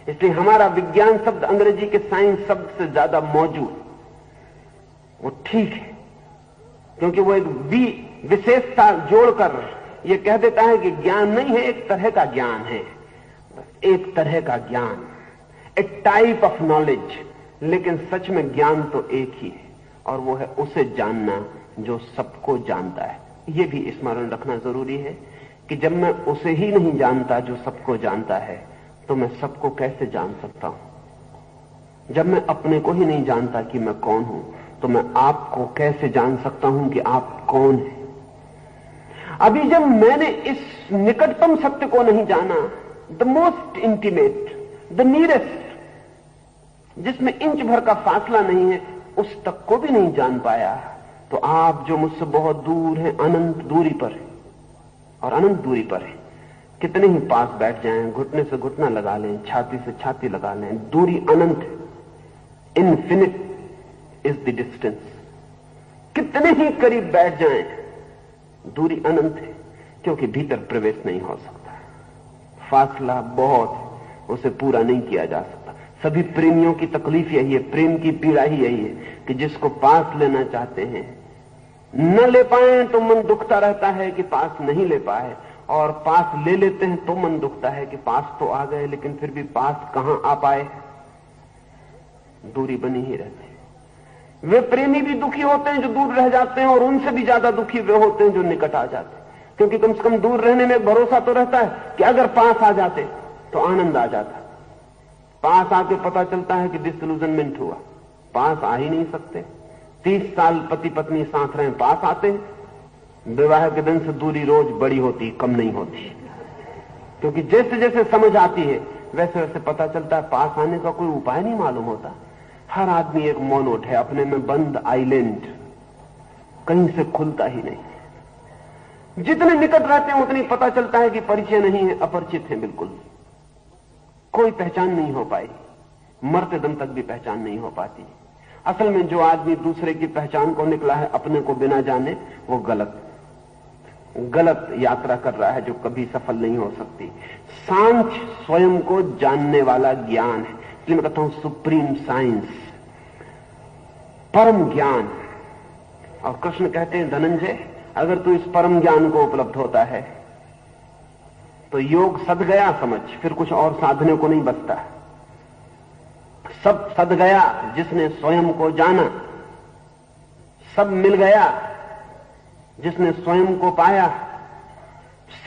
इसलिए हमारा विज्ञान शब्द अंग्रेजी के साइंस शब्द से ज्यादा मौजूद, वो ठीक है, क्योंकि वो एक विशेषता जोड़कर ये कह देता है कि ज्ञान नहीं है, एक तरह का ज्ञान है, बस एक तरह का ज्ञान, ए टाइप ऑफ नॉलेज। लेकिन सच में ज्ञान तो एक ही है, और वो है उसे जानना जो सबको जानता है। ये भी स्मरण रखना जरूरी है कि जब मैं उसे ही नहीं जानता जो सबको जानता है, तो मैं सबको कैसे जान सकता हूं। जब मैं अपने को ही नहीं जानता कि मैं कौन हूं, तो मैं आपको कैसे जान सकता हूं कि आप कौन हैं। अभी जब मैंने इस निकटतम सत्य को नहीं जाना, the most intimate, the nearest, जिसमें इंच भर का फासला नहीं है, उस तक को भी नहीं जान पाया, तो आप जो मुझसे बहुत दूर हैं, अनंत दूरी पर है, और अनंत दूरी पर है, कितने ही पास बैठ जाएं, घुटने से घुटना लगा लें, छाती से छाती लगा लें, दूरी अनंत है। Infinite is the distance. कितने ही करीब बैठ जाएं, दूरी अनंत है, क्योंकि भीतर प्रवेश नहीं हो सकता। फासला बहुत है, उसे पूरा नहीं किया जा सकता। सभी प्रेमियों की तकलीफ यही है, प्रेम की पीड़ा ही यही है कि जिसको पास लेना चाहते हैं न ले पाए तो मन दुखता रहता है कि पास नहीं ले पाए, और पास ले लेते हैं तो मन दुखता है कि पास तो आ गए, लेकिन फिर भी पास कहां आ पाए, दूरी बनी ही रहती है। वे प्रेमी भी दुखी होते हैं जो दूर रह जाते हैं, और उनसे भी ज्यादा दुखी वे होते हैं जो निकट आ जाते हैं, क्योंकि कम से कम दूर रहने में भरोसा तो रहता है कि अगर पास आ जाते तो आनंद आ जाता। पास आके पता चलता है कि डिसइल्यूजनमेंट हुआ, पास आ ही नहीं सकते। 30 साल पति पत्नी साथ रहे, पास आते हैं, विवाह के दिन से दूरी रोज बड़ी होती, कम नहीं होती, क्योंकि जैसे जैसे समझ आती है वैसे वैसे पता चलता है पास आने का कोई उपाय नहीं मालूम होता। हर आदमी एक मोनोट है, अपने में बंद आइलैंड, कहीं से खुलता ही नहीं। जितने निकट रहते हैं उतनी पता चलता है कि परिचय नहीं है, अपरिचित है, बिल्कुल कोई पहचान नहीं हो पाई, मरते दम तक भी पहचान नहीं हो पाती। असल में जो आदमी दूसरे की पहचान को निकला है अपने को बिना जाने, वो गलत यात्रा कर रहा है जो कभी सफल नहीं हो सकती। सांख्य स्वयं को जानने वाला ज्ञान है, इसलिए मैं कहता हूं सुप्रीम साइंस, परम ज्ञान। और कृष्ण कहते हैं धनंजय, अगर तू इस परम ज्ञान को उपलब्ध होता है तो योग सद गया समझ, फिर कुछ और साधने को नहीं बचता। सब सद गया जिसने स्वयं को जाना, सब मिल गया जिसने स्वयं को पाया,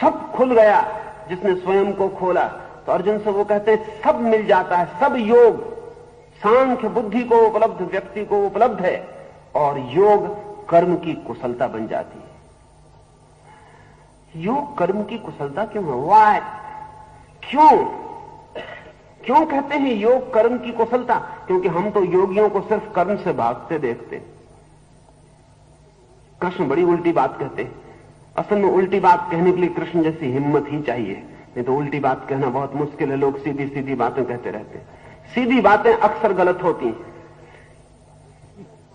सब खुल गया जिसने स्वयं को खोला। तो अर्जुन से वो कहते हैं सब मिल जाता है, सब योग सांख्य बुद्धि को उपलब्ध व्यक्ति को उपलब्ध है, और योग कर्म की कुशलता बन जाती है। योग कर्म की कुशलता क्यों है? वाय, क्यों कहते हैं योग कर्म की कुशलता? क्योंकि हम तो योगियों को सिर्फ कर्म से भागते देखते। कृष्ण बड़ी उल्टी बात कहते हैं। असल में उल्टी बात कहने के लिए कृष्ण जैसी हिम्मत ही चाहिए, नहीं तो उल्टी बात कहना बहुत मुश्किल है। लोग सीधी सीधी बातें कहते रहते हैं। सीधी बातें अक्सर गलत होती हैं,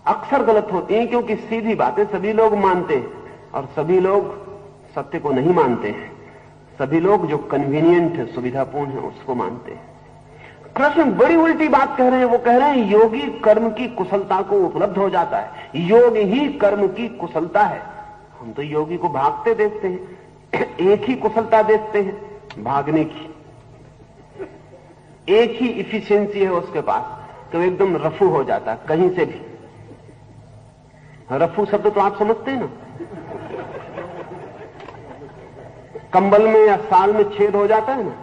अक्सर गलत होती हैं, क्योंकि सीधी बातें सभी लोग मानते हैं और सभी लोग सत्य को नहीं मानते हैं। सभी लोग जो कन्वीनियंट है, सुविधापूर्ण है, उसको मानते हैं। कृष्ण बड़ी उल्टी बात कह रहे हैं। वो कह रहे हैं योगी कर्म की कुशलता को उपलब्ध हो जाता है, योग ही कर्म की कुशलता है। हम तो योगी को भागते देखते हैं, एक ही कुशलता देखते हैं, भागने की। एक ही इफिशिएंसी है उसके पास, तो एकदम रफू हो जाता है कहीं से भी। रफू शब्द तो आप समझते हैं ना, कंबल में या साल में छेद हो जाता है ना,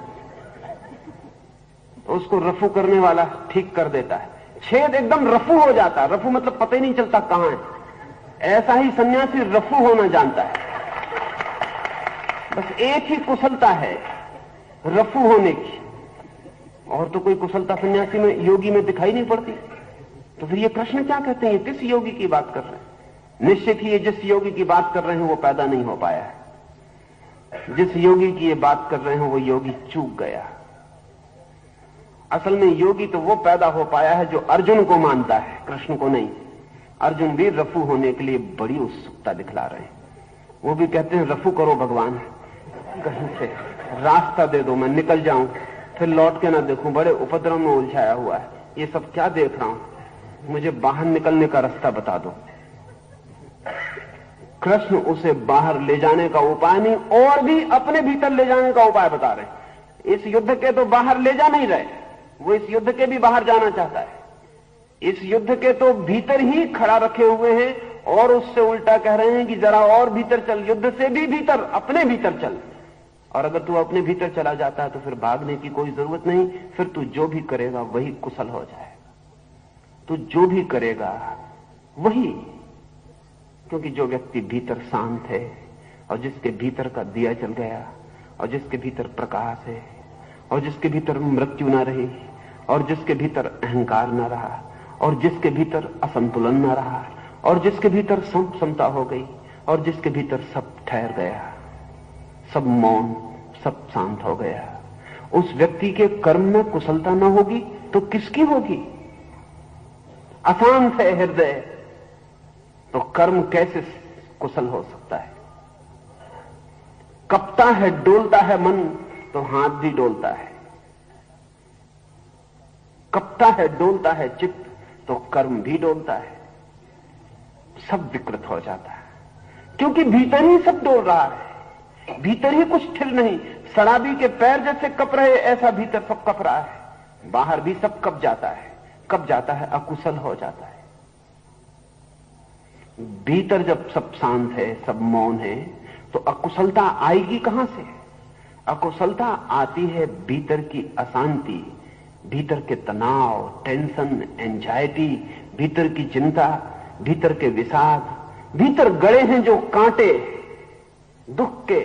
तो उसको रफू करने वाला ठीक कर देता है। छेद एकदम रफू हो जाता है, रफू मतलब पता ही नहीं चलता कहां है। ऐसा ही सन्यासी रफू होना जानता है। बस एक ही कुशलता है, रफू होने की, और तो कोई कुशलता सन्यासी में, योगी में दिखाई नहीं पड़ती। तो फिर ये कृष्ण क्या कहते हैं? किस योगी की बात कर रहे हैं? निश्चित ही ये जिस योगी की बात कर रहे हैं वो पैदा नहीं हो पाया है। जिस योगी की ये बात कर रहे हैं वो योगी चूक गया। असल में योगी तो वो पैदा हो पाया है जो अर्जुन को मानता है, कृष्ण को नहीं। अर्जुन भी रफू होने के लिए बड़ी उत्सुकता दिखला रहे हैं। वो भी कहते हैं रफू करो भगवान, कहीं से रास्ता दे दो, मैं निकल जाऊं, फिर लौट के ना देखूं, बड़े उपद्रव में उलझाया हुआ है, ये सब क्या देख रहा हूं, मुझे बाहर निकलने का रास्ता बता दो। कृष्ण उसे बाहर ले जाने का उपाय नहीं, और भी अपने भीतर ले जाने का उपाय बता रहे हैं। इस युद्ध के तो बाहर ले जा नहीं रहे, वो इस युद्ध के भी बाहर जाना चाहता है। इस युद्ध के तो भीतर ही खड़ा रखे हुए हैं, और उससे उल्टा कह रहे हैं कि जरा और भीतर चल, युद्ध से भी भीतर, अपने भीतर चल। और अगर तू अपने भीतर चला जाता है तो फिर भागने की कोई जरूरत नहीं, फिर तू जो भी करेगा वही कुशल हो जाएगा। तू जो भी करेगा वही, क्योंकि जो व्यक्ति भीतर शांत है और जिसके भीतर का दिया जल गया, और जिसके भीतर प्रकाश है, और जिसके भीतर मृत्यु ना रही, और जिसके भीतर अहंकार ना रहा, और जिसके भीतर असंतुलन ना रहा, और जिसके भीतर समता हो गई, और जिसके भीतर सब ठहर गया, सब मौन, सब शांत हो गया, उस व्यक्ति के कर्म में कुशलता न होगी तो किसकी होगी? अशांत है हृदय तो कर्म कैसे कुशल हो सकता है? कपता है, डोलता है मन तो हाथ भी डोलता है। कपता है, डोलता है चित्त तो कर्म भी डोलता है। सब विकृत हो जाता है, क्योंकि भीतर ही सब डोल रहा है, भीतर ही कुछ स्थिर नहीं। शराबी के पैर जैसे कप रहे, ऐसा भीतर सब कप रहा है, बाहर भी सब कप जाता है। कब जाता है? अकुशल हो जाता है। भीतर जब सब शांत है, सब मौन है, तो अकुशलता आएगी कहां से? अकुशलता आती है भीतर की अशांति, भीतर के तनाव, टेंशन, एंजाइटी, भीतर की चिंता, भीतर के विषाद, भीतर गड़े हैं जो कांटे, दुख के,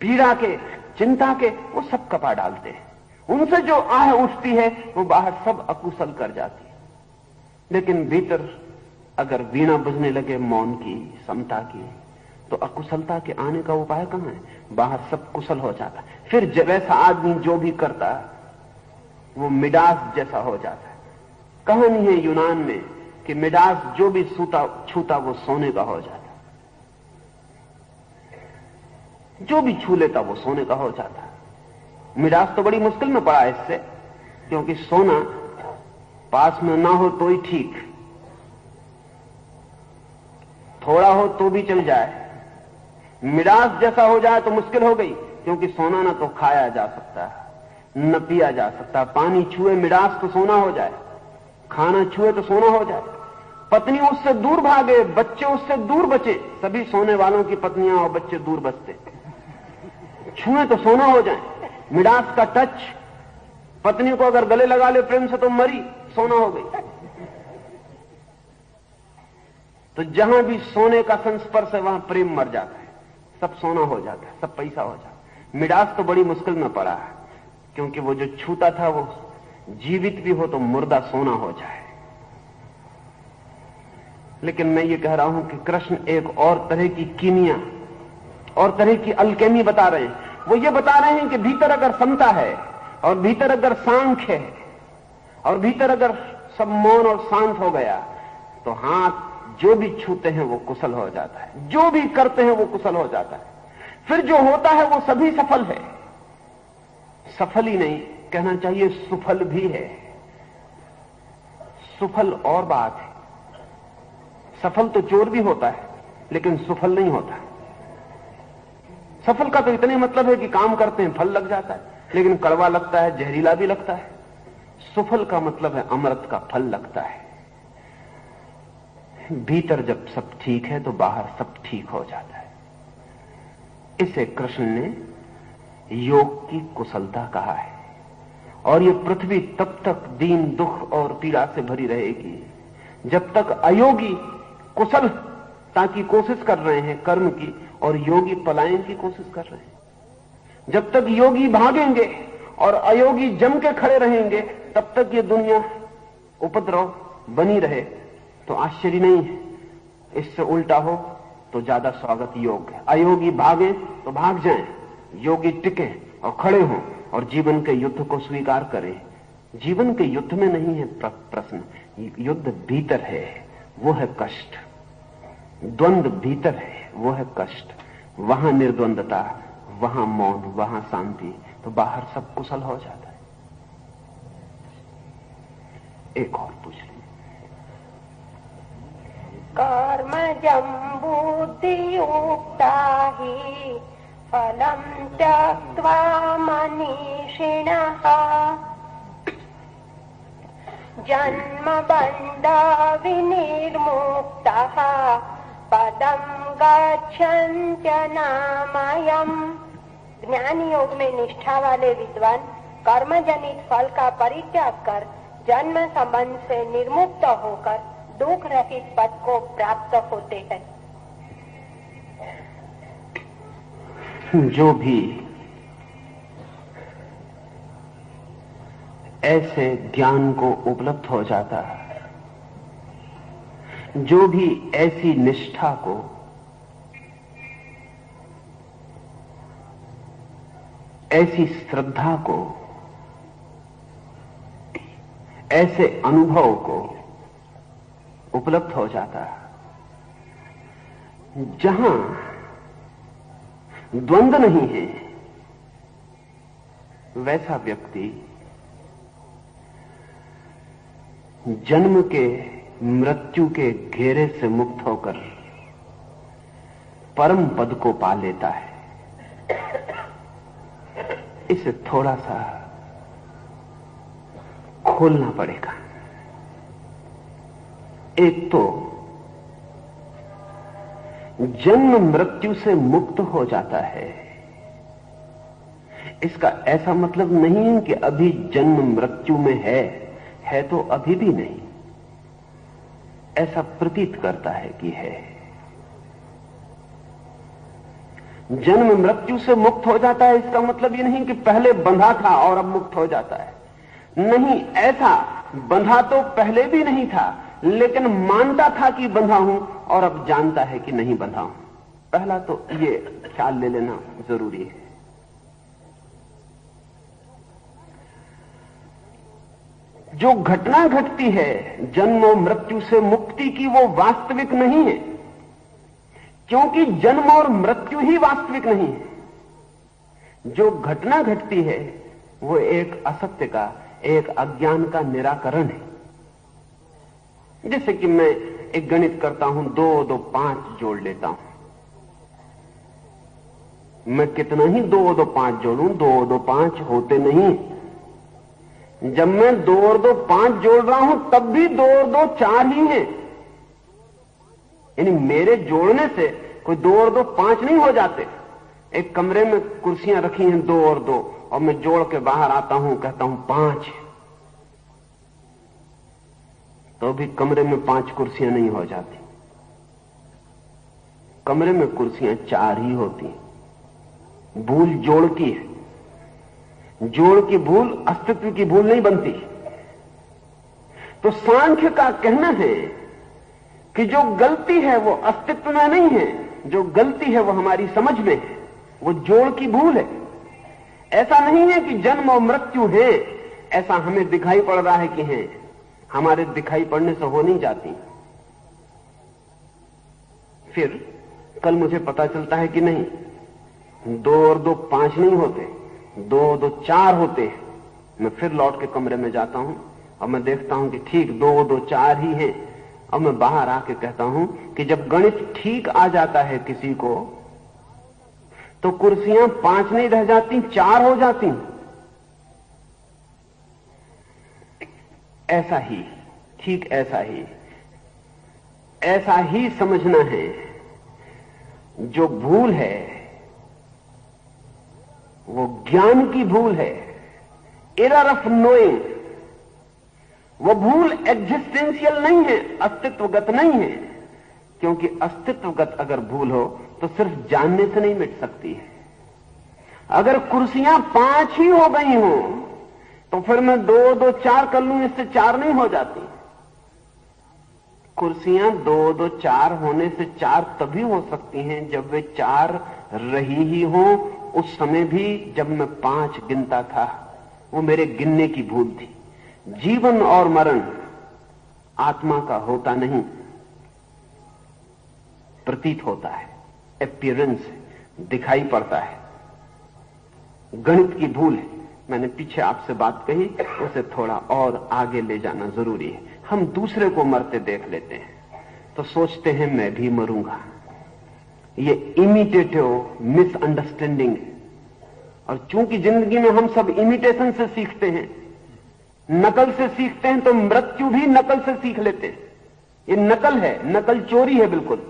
पीड़ा के, चिंता के, वो सब कपा डालते हैं। उनसे जो आह उठती है वो बाहर सब अकुशल कर जाती है। लेकिन भीतर अगर वीणा बजने लगे मौन की, समता की, तो अकुशलता के आने का उपाय कहां है? बाहर सब कुशल हो जाता है। फिर वैसा आदमी जो भी करता है वो मिडास जैसा हो जाता है। कहानी है यूनान में कि मिडास जो भी छूता वो सोने का हो जाता, जो भी छू लेता वो सोने का हो जाता। मिडास तो बड़ी मुश्किल में पड़ा इससे, क्योंकि सोना पास में ना हो तो ही ठीक, थोड़ा हो तो भी चल जाए। मिडास जैसा हो जाए तो मुश्किल हो गई, क्योंकि सोना ना तो खाया जा सकता, न पिया जा सकता। पानी छुए मिडास तो सोना हो जाए, खाना छुए तो सोना हो जाए। पत्नी उससे दूर भागे, बच्चे उससे दूर बचे, सभी सोने वालों की पत्नियां और बच्चे दूर बचते, छुए तो सोना हो जाए। मिडास का टच, पत्नी को अगर गले लगा ले प्रेम से तो मरी, सोना हो गई। तो जहां भी सोने का संस्पर्श है वहां प्रेम मर जाता है, सब सोना हो जाता है, सब पैसा हो जाता है। मिडास तो बड़ी मुश्किल में पड़ा है, क्योंकि वो जो छूता था वो जीवित भी हो तो मुर्दा सोना हो जाए। लेकिन मैं ये कह रहा हूं कि कृष्ण एक और तरह की कीमिया और तरह की अल्केमी बता रहे हैं। वो ये बता रहे हैं कि भीतर अगर समता है और भीतर अगर सांख्य है और भीतर अगर सब मौन और शांत हो गया तो हाथ जो भी छूते हैं वो कुशल हो जाता है, जो भी करते हैं वो कुशल हो जाता है। फिर जो होता है वो सभी सफल है। सफल ही नहीं, कहना चाहिए सुफल भी है। सुफल और बात है। सफल तो चोर भी होता है लेकिन सुफल नहीं होता। सफल का तो इतना ही मतलब है कि काम करते हैं फल लग जाता है, लेकिन कड़वा लगता है, जहरीला भी लगता है। सुफल का मतलब है अमृत का फल लगता है। भीतर जब सब ठीक है तो बाहर सब ठीक हो जाता है। इसे कृष्ण ने योग की कुशलता कहा है। और ये पृथ्वी तब तक दीन, दुख और पीड़ा से भरी रहेगी जब तक अयोगी कुशलता की कोशिश कर रहे हैं कर्म की और योगी पलायन की कोशिश कर रहे हैं। जब तक योगी भागेंगे और अयोगी जम के खड़े रहेंगे तब तक ये दुनिया उपद्रव बनी रहे तो आश्चर्य नहीं है। इससे उल्टा हो तो ज्यादा स्वागत योग्य है। अयोगी भागे तो भाग जाएं, योगी टिके और खड़े हों और जीवन के युद्ध को स्वीकार करें। जीवन के युद्ध में नहीं है प्रश्न, युद्ध भीतर है, वो है कष्ट। द्वंद्व भीतर है, वो है कष्ट। वहां निर्द्वंदता, वहां मौन, वहां शांति, तो बाहर सब कुशल हो जाता है। एक और पूछ ली। कर्मजं बुद्धियुक्ता हि फलं त्यक्त्वा मनीषिणः जन्मबन्ध विनिर्मुक्तः पदं गच्छन्त्यनामयम्। ज्ञान योग में निष्ठा वाले विद्वान कर्मजनित फल का परित्याग कर जन्म संबंध से निर्मुक्त होकर दुख रहित पद को प्राप्त होते हैं। जो भी ऐसे ज्ञान को उपलब्ध हो जाता है, जो भी ऐसी निष्ठा को, ऐसी श्रद्धा को, ऐसे अनुभव को उपलब्ध हो जाता है, जहां द्वंद्व नहीं है, वैसा व्यक्ति जन्म के, मृत्यु के घेरे से मुक्त होकर परम पद को पा लेता है। इसे थोड़ा सा खोलना पड़ेगा। एक तो जन्म मृत्यु से मुक्त हो जाता है, इसका ऐसा मतलब नहीं है कि अभी जन्म मृत्यु में है तो अभी भी नहीं, ऐसा प्रतीत करता है कि है। जन्म मृत्यु से मुक्त हो जाता है, इसका मतलब ये नहीं कि पहले बंधा था और अब मुक्त हो जाता है। नहीं, ऐसा बंधा तो पहले भी नहीं था, लेकिन मानता था कि बंधा हूं और अब जानता है कि नहीं बंधा हूं। पहला तो ये ख्याल ले लेना जरूरी है। जो घटना घटती है जन्म और मृत्यु से मुक्ति की, वो वास्तविक नहीं है, क्योंकि जन्म और मृत्यु ही वास्तविक नहीं है। जो घटना घटती है वो एक असत्य का, एक अज्ञान का निराकरण है। जैसे कि मैं एक गणित करता हूं, 2 2 5 जोड़ लेता हूं। मैं कितना ही 2 2 5 जोड़ूं, 2 2 5 होते नहीं। जब मैं 2 और 2 5 जोड़ रहा हूं तब भी 2 और 2 4 ही हैं। यानी मेरे जोड़ने से कोई 2 और 2 5 नहीं हो जाते। एक कमरे में कुर्सियां रखी हैं 2 और 2, और मैं जोड़ के बाहर आता हूं, कहता हूं 5, तो भी कमरे में 5 कुर्सियां नहीं हो जाती। कमरे में कुर्सियां 4 ही होती। भूल जोड़ की है, जोड़ की भूल अस्तित्व की भूल नहीं बनती। तो सांख्य का कहना है कि जो गलती है वो अस्तित्व में नहीं है, जो गलती है वो हमारी समझ में है, वो जोड़ की भूल है। ऐसा नहीं है कि जन्म और मृत्यु है, ऐसा हमें दिखाई पड़ रहा है कि हैं, हमारे दिखाई पड़ने से हो नहीं जाती। फिर कल मुझे पता चलता है कि नहीं, 2 और 2 5 नहीं होते, 2 और 2 4 होते हैं। मैं फिर लौट के कमरे में जाता हूं और मैं देखता हूं कि ठीक 2 और 2 4 ही हैं। और मैं बाहर आके कहता हूं कि जब गणित ठीक आ जाता है किसी को, तो कुर्सियां 5 नहीं रह जाती, 4 हो जाती। ऐसा ही, ठीक ऐसा ही समझना है। जो भूल है वो ज्ञान की भूल है, एरर ऑफ नोइंग। वो भूल एग्जिस्टेंशियल नहीं है, अस्तित्वगत नहीं है, क्योंकि अस्तित्वगत अगर भूल हो तो सिर्फ जानने से नहीं मिट सकती है। अगर कुर्सियां 5 ही हो गई हों तो फिर मैं 2 2 4 कर लूं, इससे 4 नहीं हो जाती। कुर्सियां 2 2 4 होने से 4 तभी हो सकती हैं जब वे 4 रही ही हों। उस समय भी जब मैं 5 गिनता था, वो मेरे गिनने की भूल थी। जीवन और मरण आत्मा का होता नहीं, प्रतीत होता है, अपीयरेंस दिखाई पड़ता है, गणित की भूल है। मैंने पीछे आपसे बात कही, उसे थोड़ा और आगे ले जाना जरूरी है। हम दूसरे को मरते देख लेते हैं तो सोचते हैं मैं भी मरूंगा। ये इमिटेटिव मिसअंडरस्टैंडिंग है। और चूंकि जिंदगी में हम सब इमिटेशन से सीखते हैं, नकल से सीखते हैं, तो मृत्यु भी नकल से सीख लेते हैं। ये नकल है, नकल चोरी है बिल्कुल।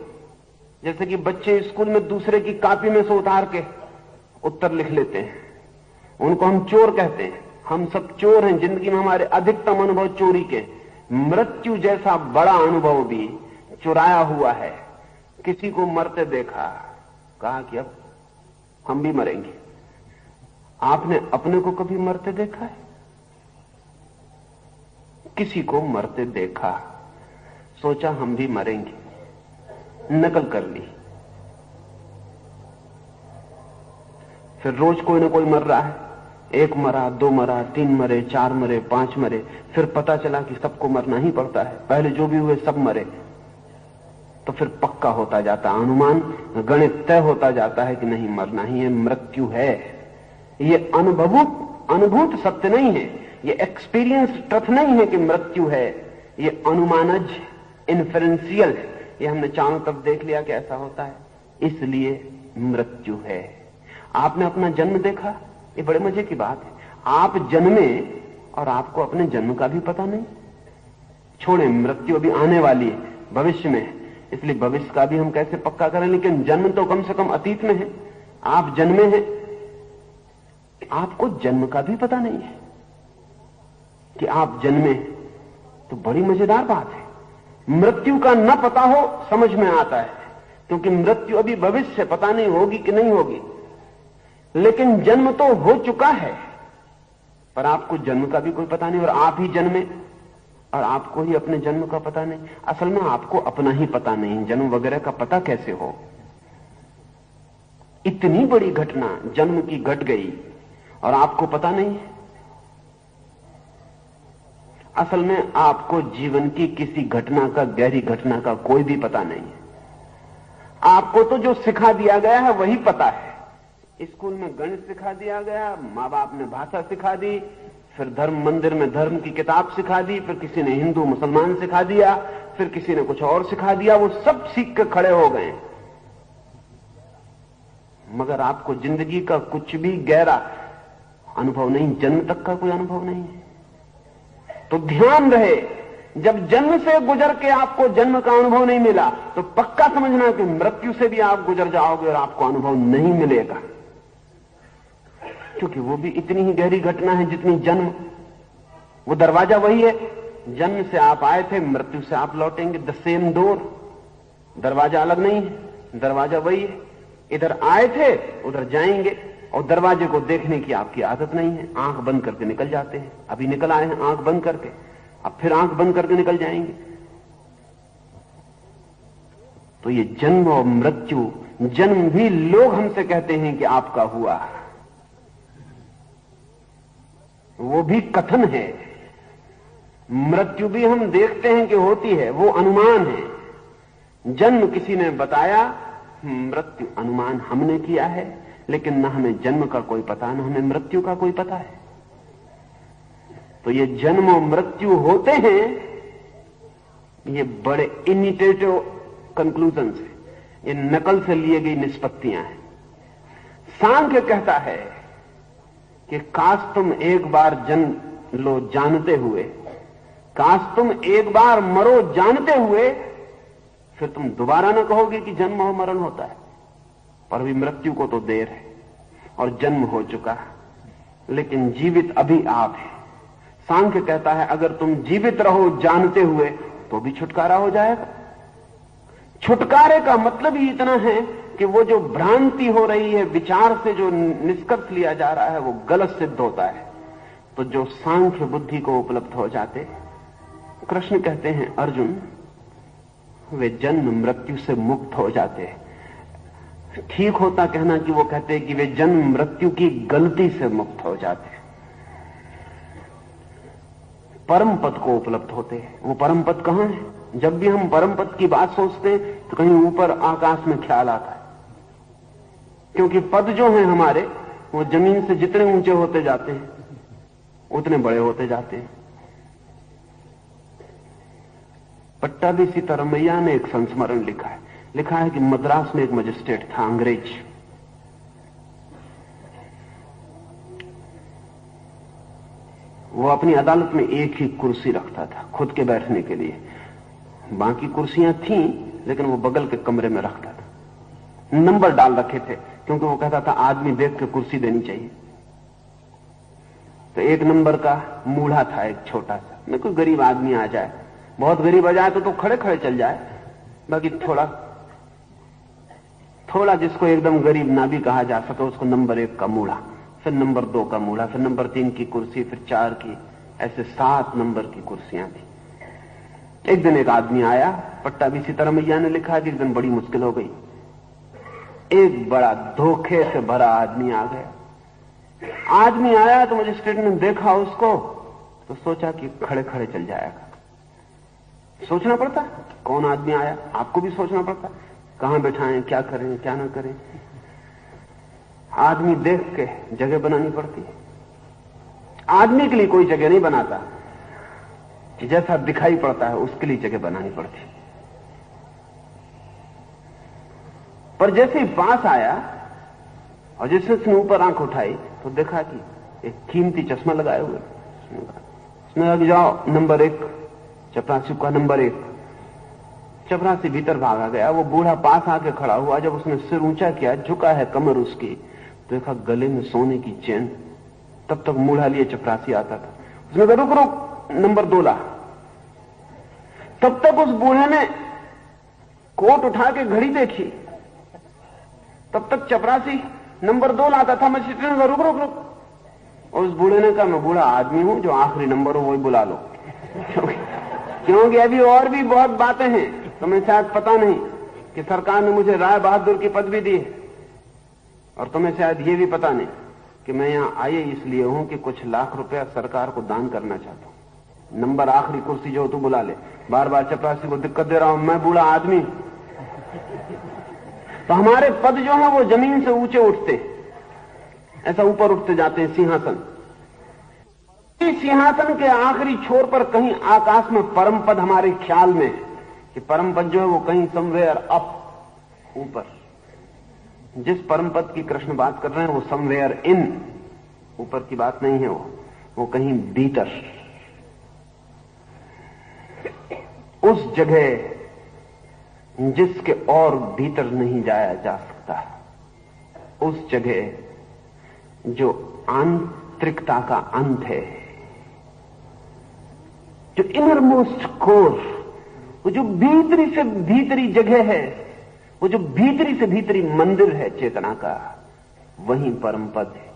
जैसे कि बच्चे स्कूल में दूसरे की कॉपी में से उतार के उत्तर लिख लेते हैं, उनको हम चोर कहते हैं। हम सब चोर हैं, जिंदगी में हमारे अधिकतम अनुभव चोरी के। मृत्यु जैसा बड़ा अनुभव भी चुराया हुआ है। किसी को मरते देखा, कहा कि अब हम भी मरेंगे। आपने अपने को कभी मरते देखा है? किसी को मरते देखा, सोचा हम भी मरेंगे, नकल कर ली। फिर रोज कोई ना कोई मर रहा है, 1 मरा, 2 मरा, 3 मरे, 4 मरे, 5 मरे। फिर पता चला कि सबको मरना ही पड़ता है, पहले जो भी हुए सब मरे। तो फिर पक्का होता जाता अनुमान, गणित तय होता जाता है कि नहीं, मरना ही है, मृत्यु है। ये अनुभूत सत्य नहीं है, ये एक्सपीरियंस ट्रुथ नहीं है कि मृत्यु है। ये अनुमानज इन्फेरेंशियल है। ये हमने चारों तरफ देख लिया कि ऐसा होता है, इसलिए मृत्यु है। आपने अपना जन्म देखा, ये बड़े मजे की बात है। आप जन्मे और आपको अपने जन्म का भी पता नहीं। छोड़े, मृत्यु अभी आने वाली है, भविष्य में है, इसलिए भविष्य का भी हम कैसे पक्का करें। लेकिन जन्म तो कम से कम अतीत में है। आप जन्मे हैं, आपको जन्म का भी पता नहीं है कि आप जन्मे। तो बड़ी मजेदार बात है। मृत्यु का न पता हो समझ में आता है, क्योंकि मृत्यु अभी भविष्य, पता नहीं होगी कि नहीं होगी। लेकिन जन्म तो हो चुका है, पर आपको जन्म का भी कोई पता नहीं। और आप ही जन्मे और आपको ही अपने जन्म का पता नहीं। असल में आपको अपना ही पता नहीं, जन्म वगैरह का पता कैसे हो। इतनी बड़ी घटना जन्म की घट गई और आपको पता नहीं है। असल में आपको जीवन की किसी घटना का, गहरी घटना का कोई भी पता नहीं है। आपको तो जो सिखा दिया गया है वही पता है। स्कूल में गणित सिखा दिया गया, माँ बाप ने भाषा सिखा दी, फिर धर्म मंदिर में धर्म की किताब सिखा दी, फिर किसी ने हिंदू मुसलमान सिखा दिया, फिर किसी ने कुछ और सिखा दिया। वो सब सीख के खड़े हो गए, मगर आपको जिंदगी का कुछ भी गहरा अनुभव नहीं, जन्म तक का कोई अनुभव नहीं है। तो ध्यान रहे, जब जन्म से गुजर के आपको जन्म का अनुभव नहीं मिला, तो पक्का समझना कि मृत्यु से भी आप गुजर जाओगे और आपको अनुभव नहीं मिलेगा, क्योंकि वो भी इतनी ही गहरी घटना है जितनी जन्म। वो दरवाजा वही है, जन्म से आप आए थे, मृत्यु से आप लौटेंगे। द सेम डोर, दरवाजा अलग नहीं है, दरवाजा वही है। इधर आए थे, उधर जाएंगे। और दरवाजे को देखने की आपकी आदत नहीं है, आंख बंद करके निकल जाते हैं। अभी निकल आए हैं आंख बंद करके, अब फिर आंख बंद करके निकल जाएंगे। तो ये जन्म और मृत्यु, जन्म भी लोग हमसे कहते हैं कि आपका हुआ, वो भी कथन है। मृत्यु भी हम देखते हैं कि होती है, वो अनुमान है। जन्म किसी ने बताया, मृत्यु अनुमान हमने किया है, लेकिन न हमें जन्म का कोई पता, न हमें मृत्यु का कोई पता है। तो ये जन्म और मृत्यु होते हैं, ये बड़े इमिटेटिव कंक्लूजन्स हैं, ये नकल से लिए गई निष्पत्तियां हैं। सांख्य कहता है कि काश तुम एक बार जन्म लो जानते हुए, काश तुम एक बार मरो जानते हुए, फिर तुम दोबारा न कहोगे कि जन्म और मरण होता है। पर अभी मृत्यु को तो देर है और जन्म हो चुका, लेकिन जीवित अभी आप है। सांख्य कहता है अगर तुम जीवित रहो जानते हुए तो भी छुटकारा हो जाएगा। छुटकारे का मतलब ही इतना है कि वो जो भ्रांति हो रही है, विचार से जो निष्कर्ष लिया जा रहा है, वो गलत सिद्ध होता है। तो जो सांख्य बुद्धि को उपलब्ध हो जाते, कृष्ण कहते हैं अर्जुन, वे जन्म मृत्यु से मुक्त हो जाते हैं। ठीक होता कहना कि वो कहते हैं कि वे जन्म मृत्यु की गलती से मुक्त हो जाते हैं, परम पद को उपलब्ध होते हैं। वो परम पद कहां है? जब भी हम परम पद की बात सोचते हैं तो कहीं ऊपर आकाश में ख्याल आता है, क्योंकि पद जो हैं हमारे, वो जमीन से जितने ऊंचे होते जाते हैं उतने बड़े होते जाते हैं। पट्टाभी सीतारमैया ने एक संस्मरण लिखा है कि मद्रास में एक मजिस्ट्रेट था, अंग्रेज। वो अपनी अदालत में एक ही कुर्सी रखता था खुद के बैठने के लिए, बाकी कुर्सियां थीं लेकिन वो बगल के कमरे में रखता था। नंबर डाल रखे थे क्योंकि वो कहता था आदमी देख के कुर्सी देनी चाहिए। तो एक नंबर का मूढ़ा था, एक छोटा सा, मैं कोई गरीब आदमी आ जाए, बहुत गरीब आ जाए तो खड़े खड़े चल जाए, बाकी थोड़ा जिसको एकदम गरीब ना भी कहा जा सके उसको नंबर 1 का मूढ़ा, फिर नंबर 2 का मूढ़ा, फिर नंबर 3 की कुर्सी, फिर 4 की, ऐसे 7 नंबर की कुर्सियां थी। एक दिन एक आदमी आया, पट्टाभी सीतारमैया ने लिखा कि एक दिन बड़ी मुश्किल हो गई। एक बड़ा धोखे से भरा आदमी आ गया। आदमी आया तो मजिस्ट्रेट ने देखा उसको तो सोचा कि खड़े खड़े चल जाएगा। सोचना पड़ता कौन आदमी आया, आपको भी सोचना पड़ता, कहां बैठाएं, क्या करें क्या ना करें। आदमी देख के जगह बनानी पड़ती। आदमी के लिए कोई जगह नहीं बनाता, जैसा दिखाई पड़ता है उसके लिए जगह बनानी पड़ती। पर जैसे ही पास आया और जैसे उसने ऊपर आंख उठाई तो देखा कि एक कीमती चश्मा लगाए हुए। उसने कहा जाओ नंबर 1 चपरासी का नंबर 1। चपरासी भीतर भागा गया। वो बूढ़ा पास आके खड़ा हुआ। जब उसने सिर ऊंचा किया, झुका है कमर उसकी, देखा गले में सोने की चेन। तब तक मूढ़ा लिए चपरासी आता था। उसने कहा रुक रुक नंबर 2 ला। तब तक उस बूढ़े ने कोट उठा के घड़ी देखी, तब तक चपरासी नंबर 2 लाता था। मजिस्ट्रेट ने कहा रुक रुक रुक। और उस बूढ़े ने कहा मैं बूढ़ा आदमी हूं, जो आखिरी नंबर हो वही बुला लो, क्योंकि अभी और भी बहुत बातें हैं। तुम्हें शायद पता नहीं कि सरकार ने मुझे राय बहादुर की पदवी दी है, और तुम्हें शायद ये भी पता नहीं कि मैं यहां आए इसलिए हूं कि कुछ लाख रुपया सरकार को दान करना चाहता हूं। नंबर आखिरी कुर्सी जो तू बुला ले। बार बार चपरासी को दिक्कत दे रहा हूं, मैं बूढ़ा आदमी। तो हमारे पद जो है वो जमीन से ऊंचे उठते, ऐसा ऊपर उठते जाते हैं। सिंहासन, सिंहासन के आखिरी छोर पर कहीं आकाश में परम पद हमारे ख्याल में कि परम पद जो है वो कहीं समवेयर अप ऊपर। जिस परम पद की कृष्ण बात कर रहे हैं वो समवेयर इन, ऊपर की बात नहीं है, वो कहीं भीतर, उस जगह जिसके और भीतर नहीं जाया जा सकता, उस जगह जो आंतरिकता का अंत है, जो इनरमोस्ट कोर, वो जो भीतरी से भीतरी जगह है, वो जो भीतरी से भीतरी मंदिर है चेतना का, वहीं परम पद है।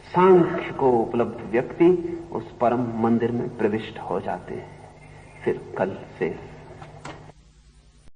सांख्य को उपलब्ध व्यक्ति उस परम मंदिर में प्रविष्ट हो जाते हैं। फिर कल से